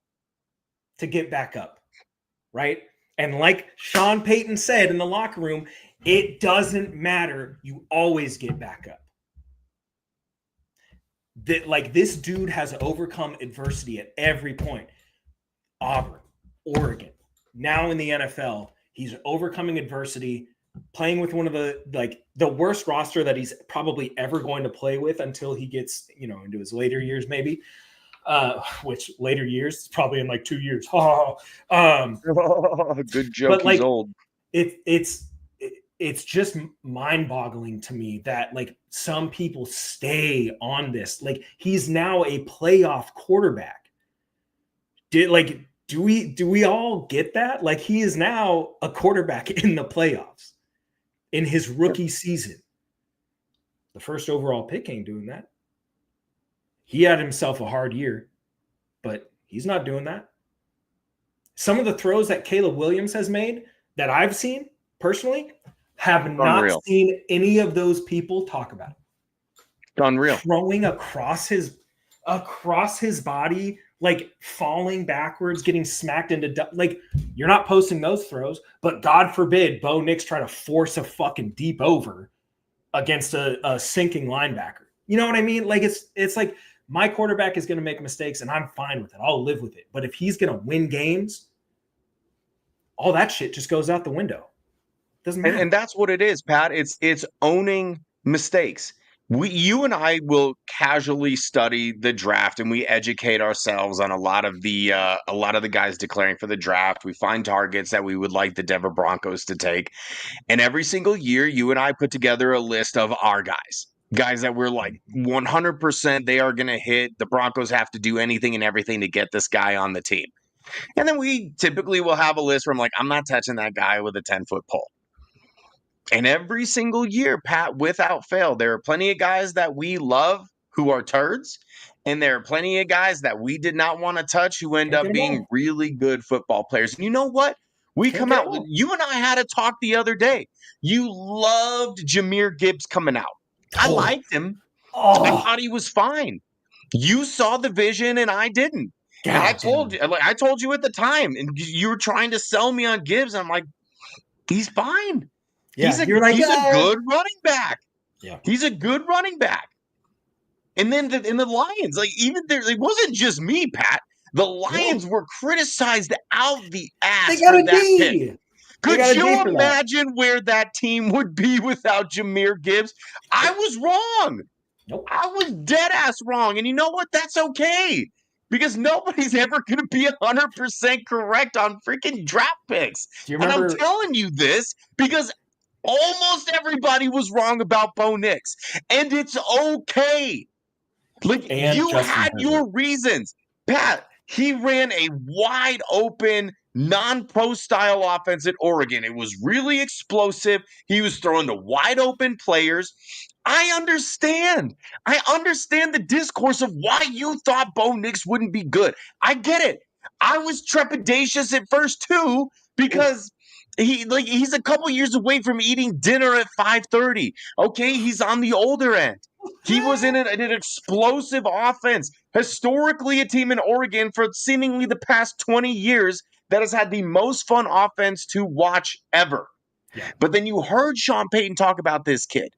To get back up, right? And like Sean Payton said in the locker room, it doesn't matter. You always get back up. This dude has overcome adversity at every point. Auburn, Oregon, now in the NFL, he's overcoming adversity, playing with one of the worst roster that he's probably ever going to play with until he gets, into his later years, maybe. Which later years is probably in like 2 years. Good joke. He's old. It's just mind-boggling to me that, like, some people stay on this. Like, he's now a playoff quarterback. Do we all get that? Like, he is now a quarterback in the playoffs in his rookie season. The first overall pick ain't doing that. He had himself a hard year, but he's not doing that. Some of the throws that Caleb Williams has made that I've seen personally have not seen any of those people talk about it. Unreal. Throwing across his body like falling backwards, getting smacked into like you're not posting those throws, but God forbid Bo Nix try to force a fucking deep over against a sinking linebacker. You know what I mean? Like it's like my quarterback is going to make mistakes and I'm fine with it. I'll live with it. But if he's going to win games, all that shit just goes out the window. Doesn't matter. And that's what it is, Pat. It's owning mistakes. You and I will casually study the draft and we educate ourselves on a lot of the guys declaring for the draft. We find targets that we would like the Denver Broncos to take. And every single year, you and I put together a list of our guys that we're like 100% they are going to hit. The Broncos have to do anything and everything to get this guy on the team. And then we typically will have a list where I'm like, I'm not touching that guy with a 10-foot pole. And every single year, Pat, without fail, there are plenty of guys that we love who are turds. And there are plenty of guys that we did not want to touch who end up being really good football players. And you know what? We come out. You and I had a talk the other day. You loved Jahmyr Gibbs coming out. I liked him. I thought he was fine. You saw the vision and I didn't. And I told you at the time, and you were trying to sell me on Gibbs. And I'm like, he's fine. Yeah, he's a good running back. Yeah, he's a good running back. And then in the Lions, like even there, it wasn't just me, Pat. The Lions were criticized out the ass for that pick. Could you imagine where that team would be without Jahmyr Gibbs? I was wrong. Nope. I was dead ass wrong. And you know what? That's okay. Because nobody's ever going to be 100% correct on freaking draft picks. And I'm telling you this because almost everybody was wrong about Bo Nix. And it's okay. Like, you had your reasons. Pat, he ran a wide open, non-pro style offense at Oregon. It was really explosive. He was throwing to wide open players. I understand. I understand the discourse of why you thought Bo Nix wouldn't be good. I get it. I was trepidatious at first too because he's a couple years away from eating dinner at 5:30. Okay, he's on the older end. He was in an explosive offense. Historically, a team in Oregon for seemingly the past 20 years that has had the most fun offense to watch ever. Yeah. But then you heard Sean Payton talk about this kid,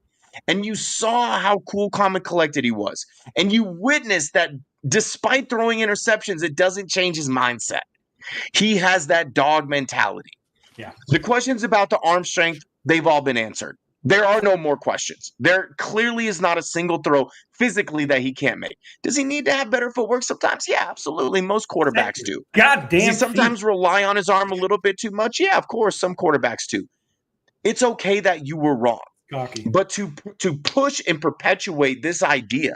and you saw how cool, calm, and collected he was. And you witnessed that despite throwing interceptions, it doesn't change his mindset. He has that dog mentality. Yeah. The questions about the arm strength, they've all been answered. There are no more questions. There clearly is not a single throw physically that he can't make. Does he need to have better footwork sometimes? Yeah, absolutely. Most quarterbacks do. God damn. Does he sometimes rely on his arm a little bit too much? Yeah, of course. Some quarterbacks do. It's okay that you were wrong. Cocky. But to push and perpetuate this idea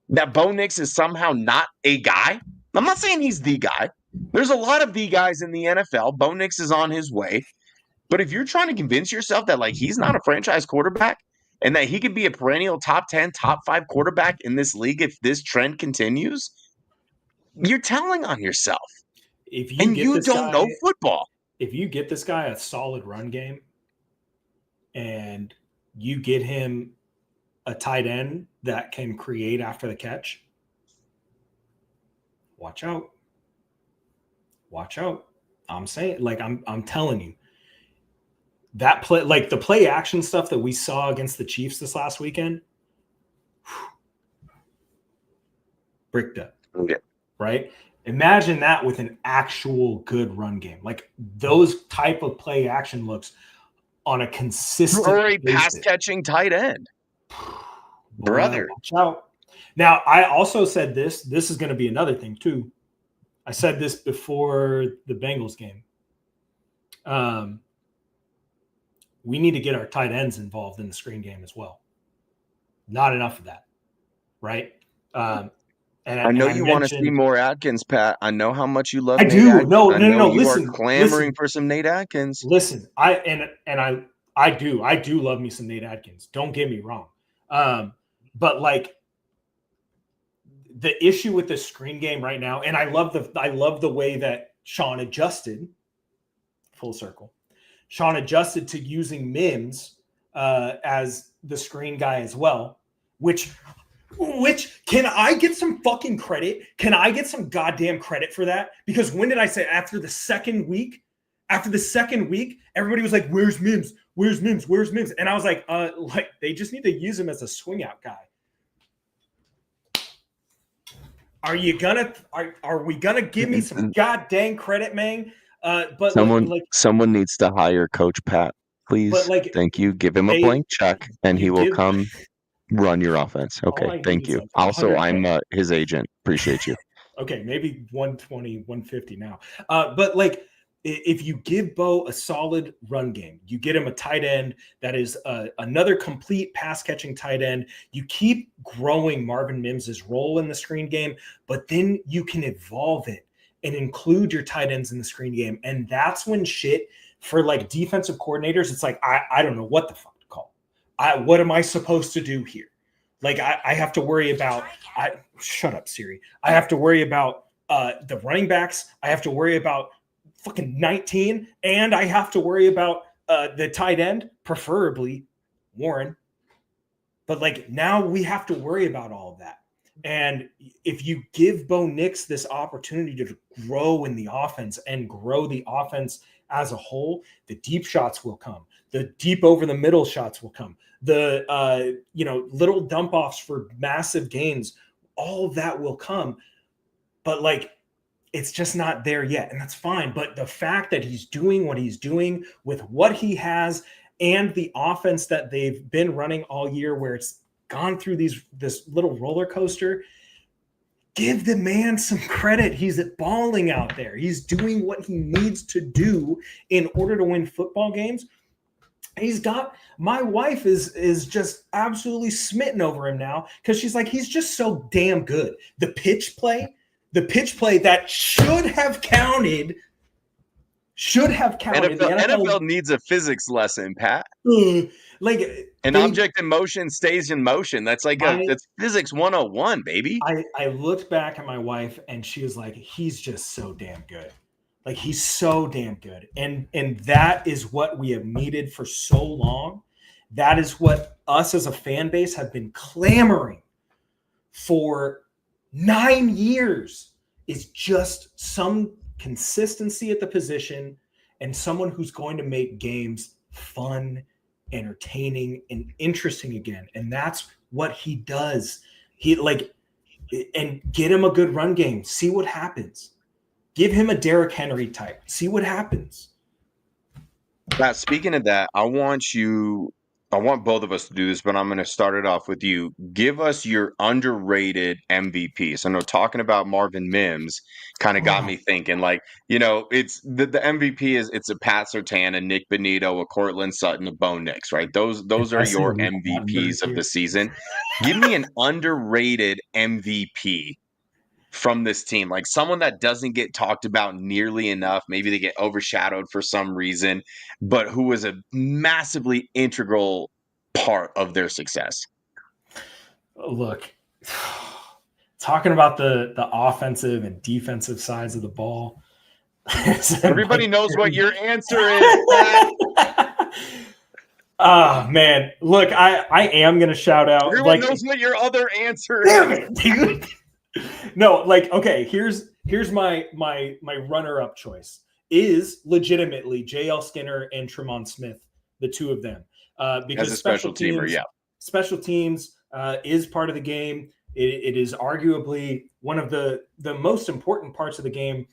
that Bo Nix is somehow not a guy, I'm not saying he's the guy. There's a lot of the guys in the NFL. Bo Nix is on his way. But if you're trying to convince yourself that like he's not a franchise quarterback and that he could be a perennial top 10, top 5 quarterback in this league if this trend continues, you're telling on yourself. You don't know football. If you get this guy a solid run game and you get him a tight end that can create after the catch, watch out. Watch out. I'm saying, like, I'm telling you. That play, like the play action stuff that we saw against the Chiefs this last weekend, bricked up. Okay. Right? Imagine that with an actual good run game. Like those type of play action looks on a consistent or a pass catching tight end. Brother. Watch out. Now, I also said this is going to be another thing too. I said this before the Bengals game. We need to get our tight ends involved in the screen game as well. Not enough of that, right? And I know you want to see more Atkins, Pat. I know how much you love. I Nate do. Atkins. No. You listen, are clamoring for some Nate Atkins. Listen, I do love me some Nate Atkins. Don't get me wrong, but like the issue with the screen game right now, and I love the way that Sean adjusted. Full circle. Sean adjusted to using Mims as the screen guy as well, which Which, can I get some fucking credit? Can I get some goddamn credit for that? Because when did I say after the second week, everybody was like, where's Mims? Where's Mims? Where's Mims? And I was like they just need to use him as a swing out guy. Are we gonna give me some goddamn credit, man? But someone needs to hire Coach Pat, please. Thank you. Give him a blank check, and he will come run your offense. Okay, thank you. Also, I'm his agent. Appreciate you. Okay, maybe 120, 150 now. But like, if you give Bo a solid run game, you get him a tight end that is another complete pass catching tight end. You keep growing Marvin Mims' role in the screen game, but then you can evolve it and include your tight ends in the screen game. And that's when shit for like defensive coordinators, it's like, I don't know what the fuck to call. What am I supposed to do here? Like I have to worry about, shut up, Siri. I have to worry about the running backs. I have to worry about fucking 19, and I have to worry about the tight end, preferably Warren. But like now we have to worry about all of that. And if you give Bo Nix this opportunity to grow in the offense and grow the offense as a whole, the deep shots will come. The deep over the middle shots will come. The little dump offs for massive gains, all of that will come. But like, it's just not there yet, and that's fine. But the fact that he's doing what he's doing with what he has and the offense that they've been running all year, where it's gone through this little roller coaster, give the man some credit. He's balling out there. He's doing what he needs to do in order to win football games. My wife is just absolutely smitten over him now because she's like, he's just so damn good. The pitch play that should have counted. NFL needs a physics lesson, Pat. Object in motion stays in motion. That's that's physics 101, baby. I looked back at my wife and she was like, he's just so damn good. Like, he's so damn good. And that is what we have needed for so long. That is what us as a fan base have been clamoring for 9 years, is just some consistency at the position and someone who's going to make games fun, entertaining, and interesting again. And that's what he does. And get him a good run game. See what happens. Give him a Derrick Henry type. See what happens. Now, speaking of that, I want both of us to do this, but I'm going to start it off with you. Give us your underrated MVP. So, talking about Marvin Mims kind of got me thinking, it's the MVP it's a Pat Surtain, a Nick Bonito, a Cortland Sutton, a Bo Nix, right? Those are your MVPs of the season. Give me an underrated MVP from this team, like someone that doesn't get talked about nearly enough. Maybe they get overshadowed for some reason, but who was a massively integral part of their success. Look, talking about the offensive and defensive sides of the ball. Everybody knows what your answer is. Oh, man. Look, I am going to shout out. Everyone knows what your other answer is. Damn it, dude. No, okay, here's my runner-up choice is legitimately JL Skinner and Tremont Smith, the two of them. Because as a special teamer, special teams is part of the game. It is arguably one of the most important parts of the game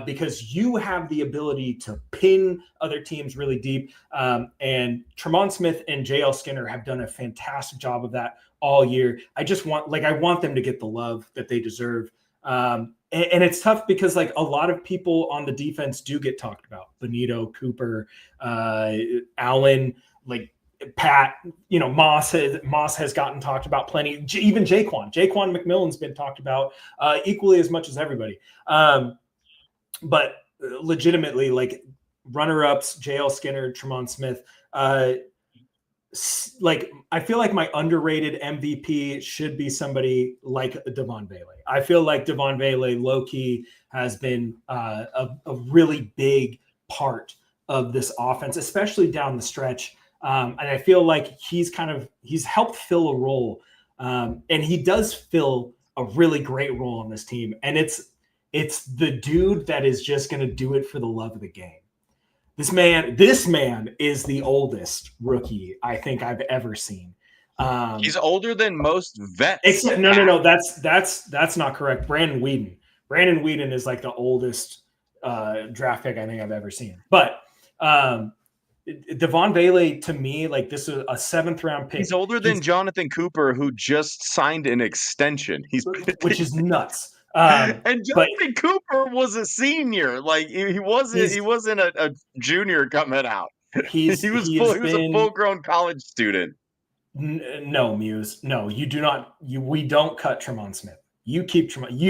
because you have the ability to pin other teams really deep. And Tremont Smith and JL Skinner have done a fantastic job of that all year. I want them to get the love that they deserve. And it's tough because a lot of people on the defense do get talked about. Bonito, Cooper, Allen, Pat, Moss has gotten talked about plenty. Even Jaquan McMillan's been talked about equally as much as everybody. But legitimately, runner-ups, JL Skinner, Tremont Smith, I feel like my underrated MVP should be somebody like Devon Bailey. I feel like Devon Bailey, low-key, has been a really big part of this offense, especially down the stretch. And I feel like he's helped fill a role And he does fill a really great role on this team. And it's the dude that is just going to do it for the love of the game. This man is the oldest rookie I think I've ever seen. He's older than most vets. Except, no. That's not correct. Brandon Whedon is like the oldest draft pick I think I've ever seen. But Devon Bailey, to me, like this is a 7th round pick. He's older than Jonathan Cooper, who just signed an extension. Which is nuts. And Jonathan Cooper was a senior. Like he wasn't a junior coming out. He was a full-grown college student. No, Muse. No, you do not. We don't cut Tremont Smith. You keep Tremont.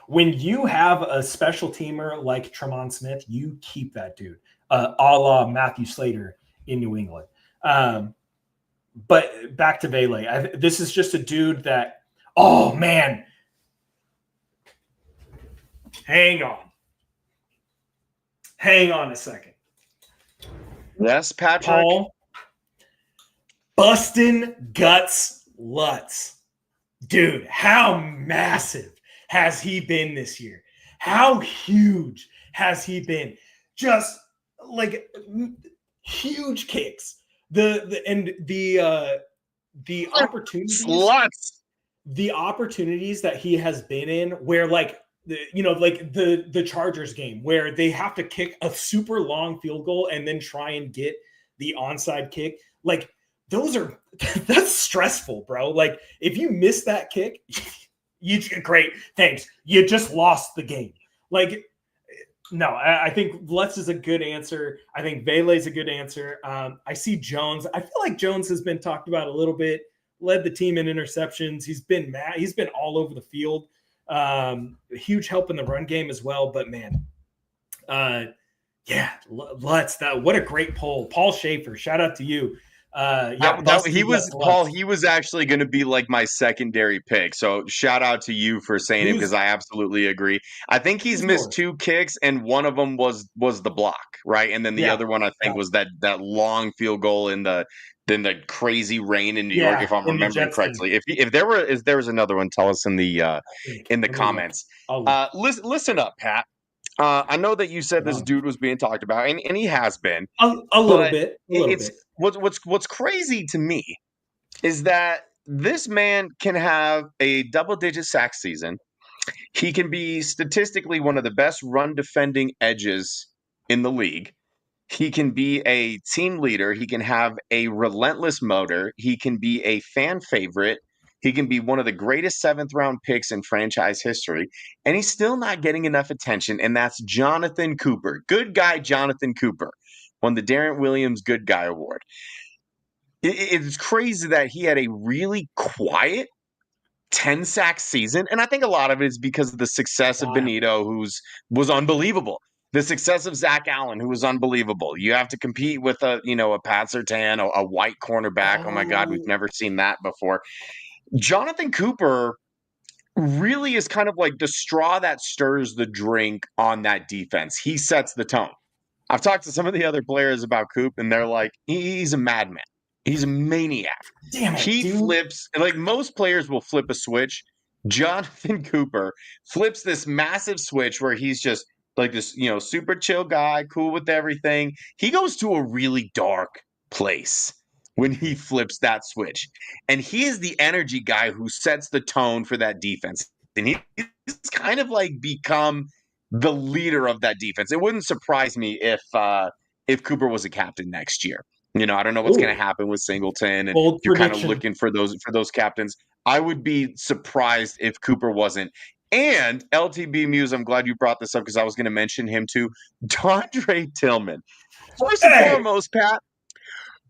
When you have a special teamer like Tremont Smith, you keep that dude. A la Matthew Slater in New England. But back to Bailey. This is just a dude that, oh, man. Hang on a second. Yes, Patrick. Paul, Bustin' Guts Lutz. Dude, how massive has he been this year? How huge has he been? Just like huge kicks. The opportunities, sluts. The opportunities that he has been in, where like the Chargers game, where they have to kick a super long field goal and then try and get the onside kick. Like that's stressful, bro. Like if you miss that kick, great, thanks. You just lost the game. Like. No, I think Lutz is a good answer. I think Vele's a good answer. I see Jones. I feel like Jones has been talked about a little bit, led the team in interceptions. He's been all over the field. Huge help in the run game as well. But, man, Lutz, what a great poll. Paul Schaefer, shout out to you. He was actually going to be like my secondary pick. So shout out to you for saying it, because I absolutely agree. I think he's missed 2 kicks, and one of them was the block, right? And then the other one I think was that long field goal in the crazy rain in New York, if I'm remembering correctly. If there was another one, tell us in the comments. Listen up, Pat. I know that you said this dude was being talked about, and he has been a little bit. What's crazy to me is that this man can have a double-digit sack season. He can be statistically one of the best run defending edges in the league. He can be a team leader. He can have a relentless motor. He can be a fan favorite. He can be one of the greatest 7th round picks in franchise history, and he's still not getting enough attention, and that's Jonathan Cooper. Good guy Jonathan Cooper won the Darren Williams Good Guy Award. It's crazy that he had a really quiet 10-sack season, and I think a lot of it is because of the success of Benito, was unbelievable. The success of Zach Allen, who was unbelievable. You have to compete with a Pat Surtain, a white cornerback. Oh my God, we've never seen that before. Jonathan Cooper really is kind of like the straw that stirs the drink on that defense. He sets the tone. I've talked to some of the other players about Coop, and they're like, he's a madman. He's a maniac. Damn it, he flips, like most players will flip a switch. Jonathan Cooper flips this massive switch where he's just like this, super chill guy, cool with everything. He goes to a really dark place when he flips that switch. And he is the energy guy who sets the tone for that defense. And he's kind of like become the leader of that defense. It wouldn't surprise me if Cooper was a captain next year. I don't know what's going to happen with Singleton, and you're kind of looking for those captains. I would be surprised if Cooper wasn't. And LTB Muse, I'm glad you brought this up because I was going to mention him too. Dondre Tillman. First and foremost, Pat,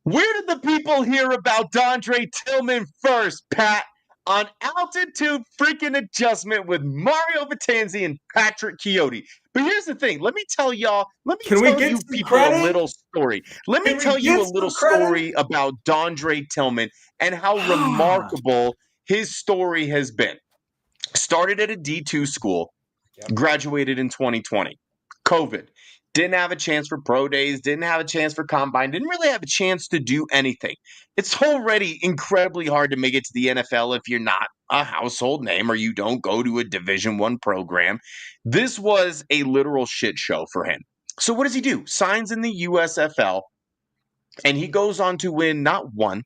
where did the people hear about Dondre Tillman first, Pat? On Altitude Freaking Adjustment with Mario Vitanzi and Patrick Chiotti. But here's the thing. Let me tell you people a little story. Let me tell you a little story about Dondre Tillman and how remarkable his story has been. Started at a D2 school, graduated in 2020. COVID. didn't have a chance for pro days, didn't have a chance for combine, didn't really have a chance to do anything. It's already incredibly hard to make it to the NFL if you're not a household name or you don't go to a Division I program. This was a literal shit show for him. So what does he do? Signs in the USFL, and he goes on to win not one,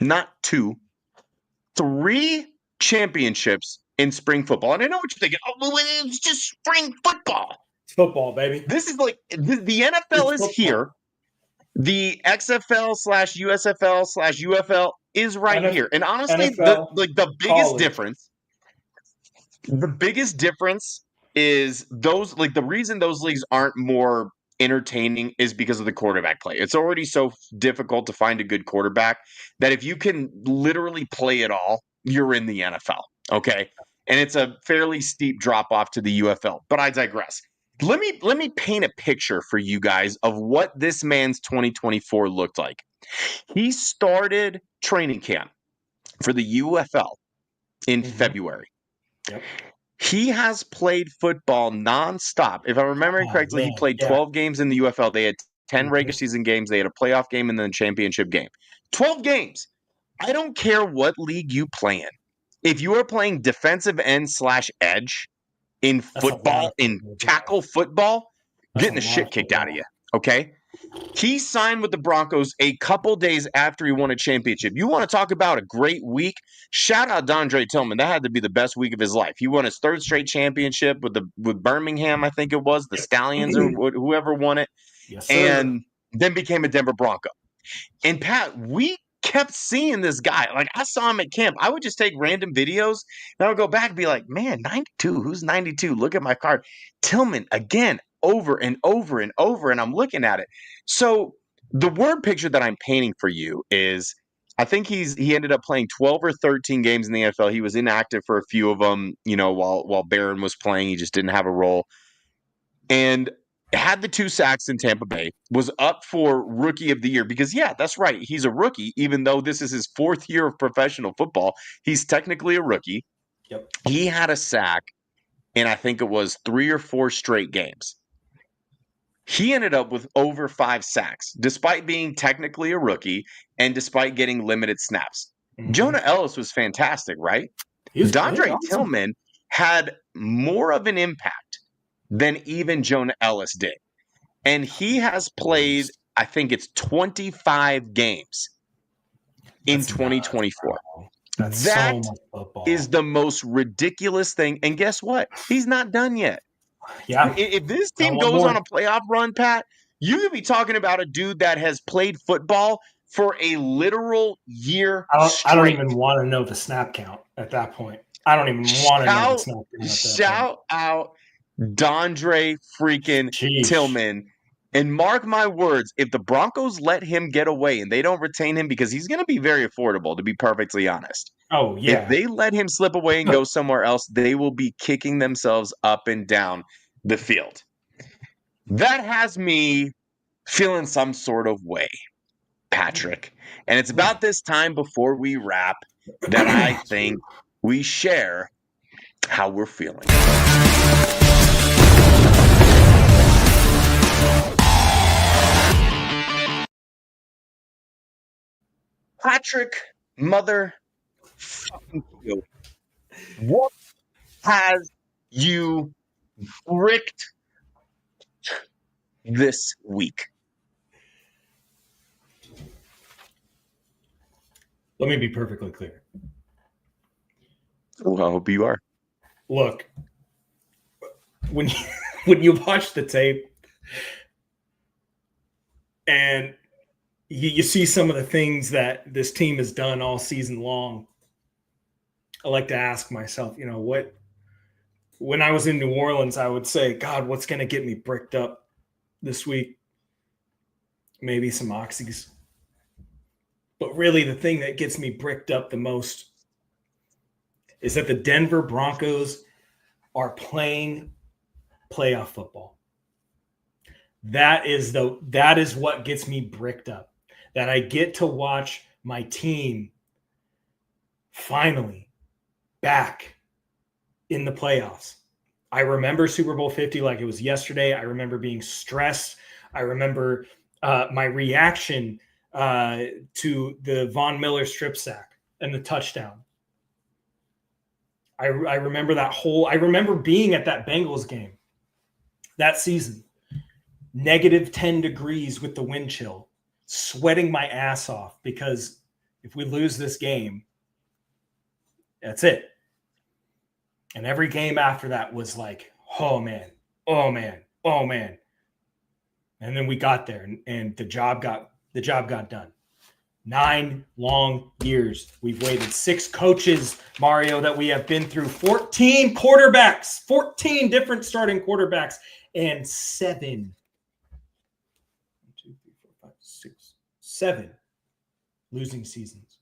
not two, 3 championships in spring football. And I know what you're thinking. Oh, well, it's just spring football. It's football, baby. This is like the NFL is here. The XFL/USFL/UFL is right here. And honestly, NFL, the biggest difference, is those, like, the reason those leagues aren't more entertaining is because of the quarterback play. It's already so difficult to find a good quarterback that if you can literally play it all, you're in the NFL. Okay. And it's a fairly steep drop off to the UFL, but I digress. Let me paint a picture for you guys of what this man's 2024 looked like. He started training camp for the UFL in February. Yep. He has played football nonstop. If I'm remembering correctly, he played 12 games in the UFL. They had 10 regular season games. They had a playoff game and then a championship game. 12 games. I don't care what league you play in. If you are playing defensive end/edge in football, in tackle football, getting the shit kicked out of you. Okay? He signed with the Broncos a couple days after he won a championship. You want to talk about a great week? Shout out Dondre Tillman. That had to be the best week of his life. He won his 3rd straight championship with Birmingham, I think it was, the Stallions or whoever won it, and then became a Denver Bronco. And Pat, we kept seeing this guy. Like, I saw him at camp. I would just take random videos and I would go back and be like, man, 92, who's 92? Look at my card. Tillman again, over and over and over, and I'm looking at it. So the word picture that I'm painting for you is, I think he ended up playing 12 or 13 games in the NFL. He was inactive for a few of them, while Barron was playing. He just didn't have a role. And had the 2 sacks in Tampa Bay, was up for Rookie of the Year because, yeah, that's right. He's a rookie, even though this is his 4th year of professional football. He's technically a rookie. Yep. He had a sack in, I think it was 3 or 4 straight games. He ended up with over 5 sacks, despite being technically a rookie and despite getting limited snaps. Jonah Ellis was fantastic, right? Dondre Tillman had more of an impact than even Jonah Ellis did. And he has played, I think it's 25 games in 2024. That is the most ridiculous thing. And guess what? He's not done yet. Yeah. If this team goes on a playoff run, Pat, you could be talking about a dude that has played football for a literal year straight. I don't even want to know the snap count at that point. I don't even want to know the snap count. Shout out Dondre freaking Tillman. And mark my words, if the Broncos let him get away and they don't retain him, because he's going to be very affordable, to be perfectly honest. Oh, yeah. If they let him slip away and go somewhere else, they will be kicking themselves up and down the field. That has me feeling some sort of way, Patrick. And it's about this time before we wrap that I think we share how we're feeling. Patrick, mother, what has you bricked this week? Let me be perfectly clear. Well, I hope you are. Look, when you watch the tape and you see some of the things that this team has done all season long, I like to ask myself, what, when I was in New Orleans, I would say, God, what's going to get me bricked up this week? Maybe some oxys. But really, the thing that gets me bricked up the most is that the Denver Broncos are playing playoff football. That is what gets me bricked up. That I get to watch my team finally back in the playoffs. I remember Super Bowl 50 like it was yesterday. I remember being stressed. I remember my reaction to the Von Miller strip sack and the touchdown. I remember I remember being at that Bengals game that season, negative 10 degrees with the wind chill, sweating my ass off because if we lose this game, that's it. And every game after that was like, oh man, oh man, oh man. And then we got there and the job got done. 9 long years. We've waited 6 coaches, Mario, that we have been through 14 quarterbacks, 14 different starting quarterbacks, and 7 losing seasons.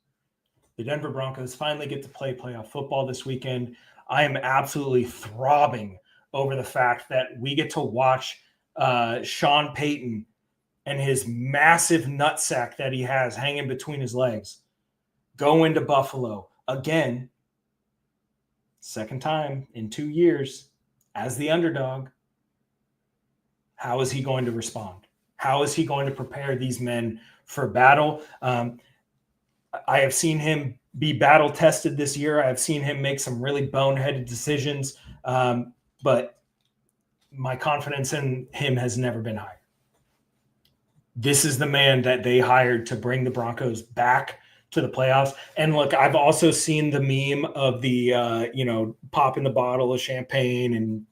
The Denver Broncos finally get to play playoff football this weekend. I am absolutely throbbing over the fact that we get to watch Sean Payton and his massive nutsack that he has hanging between his legs go into Buffalo again, second time in 2 years as the underdog. How is he going to respond? How is he going to prepare these men for battle? I have seen him be battle tested this year. I've seen him make some really boneheaded decisions, but my confidence in him has never been higher. This is the man that they hired to bring the Broncos back to the playoffs. And look, I've also seen the meme of the, popping the bottle of champagne and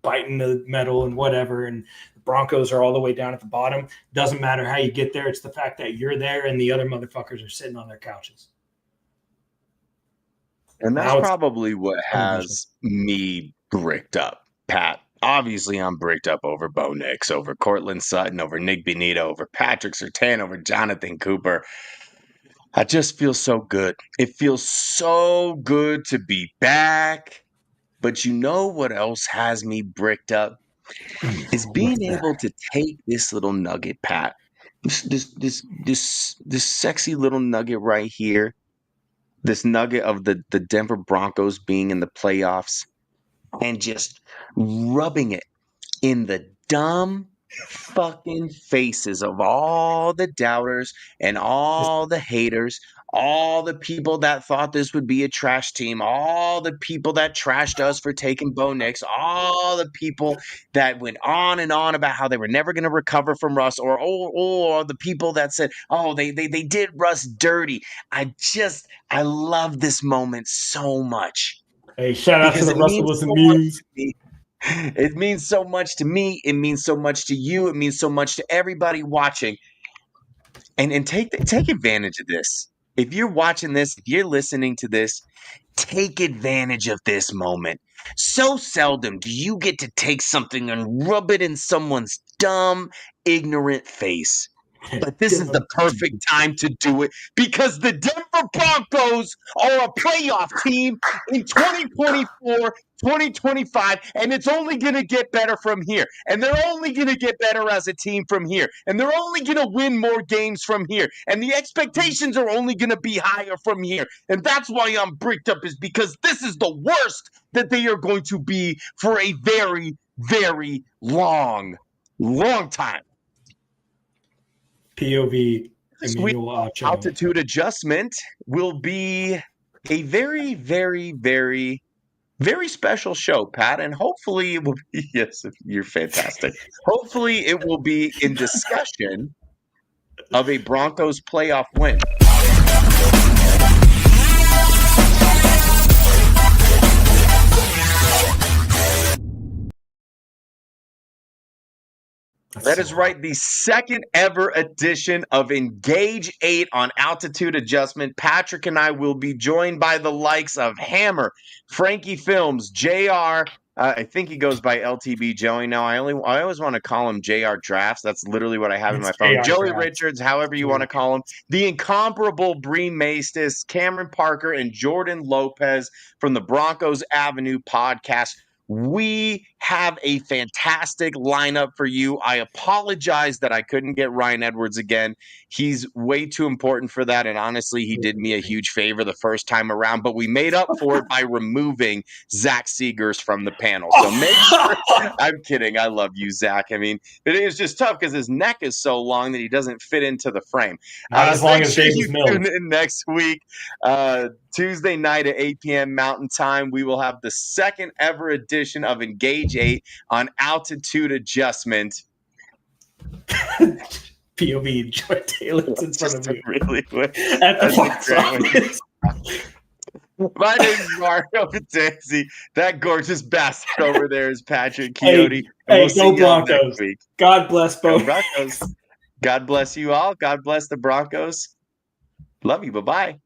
biting the metal and whatever. And the Broncos are all the way down at the bottom. Doesn't matter how you get there. It's the fact that you're there and the other motherfuckers are sitting on their couches. And that's probably what has me bricked up, Pat. Obviously, I'm bricked up over Bo Nix, over Cortland Sutton, over Nick Bonito, over Patrick Surtain, over Jonathan Cooper. I just feel so good. It feels so good to be back. But you know what else has me bricked up? Is being able to take this little nugget, Pat. This sexy little nugget right here. This nugget of the Denver Broncos being in the playoffs and just rubbing it in the dumb fucking faces of all the doubters and all the haters, all the people that thought this would be a trash team, all the people that trashed us for taking Bo Nix, all the people that went on and on about how they were never going to recover from Russ, or the people that said, oh, they did Russ dirty. I love this moment so much. Hey, shout out to the Russell Wilson memes. It means so much to me. It means so much to you. It means so much to everybody watching. And take advantage of this. If you're watching this, if you're listening to this, take advantage of this moment. So seldom do you get to take something and rub it in someone's dumb, ignorant face. But this is the perfect time to do it because the Denver Broncos are a playoff team in 2024, 2025, and it's only going to get better from here. And they're only going to get better as a team from here. And they're only going to win more games from here. And the expectations are only going to be higher from here. And that's why I'm bricked up, is because this is the worst that they are going to be for a very, very long time. POV Emmanuel Ocho. Altitude adjustment will be a very, very, very, very special show, Pat, and hopefully it will be, yes, you're fantastic. Hopefully it will be in discussion of a Broncos playoff win. That is right. The second ever edition of Engage 8 on Altitude Adjustment. Patrick and I will be joined by the likes of Hammer, Frankie Films, JR. I think he goes by LTB Joey now. I always want to call him JR Drafts. That's literally what I have in my phone. Joey Richards, however you want to call him. The incomparable Bree Maestas, Cameron Parker, and Jordan Lopez from the Broncos Avenue podcast. We have a fantastic lineup for you. I apologize that I couldn't get Ryan Edwards again. He's way too important for that. And honestly, he did me a huge favor the first time around, but we made up for it by removing Zach Seegers from the panel. So make sure, I'm kidding. I love you, Zach. I mean, it is just tough because his neck is so long that he doesn't fit into the frame. Not as long as Davis Mills. Tune in next week, Tuesday night at 8 p.m. Mountain Time. We will have the second ever edition of Engage 8 on altitude adjustment. POV Joy Taylor's in front of you. Really at the box office. My name is Mario Patazzi. That gorgeous bastard over there is Patrick Chiotti. Hey, go Broncos. God bless both. Go Broncos. God bless you all. God bless the Broncos. Love you. Bye-bye.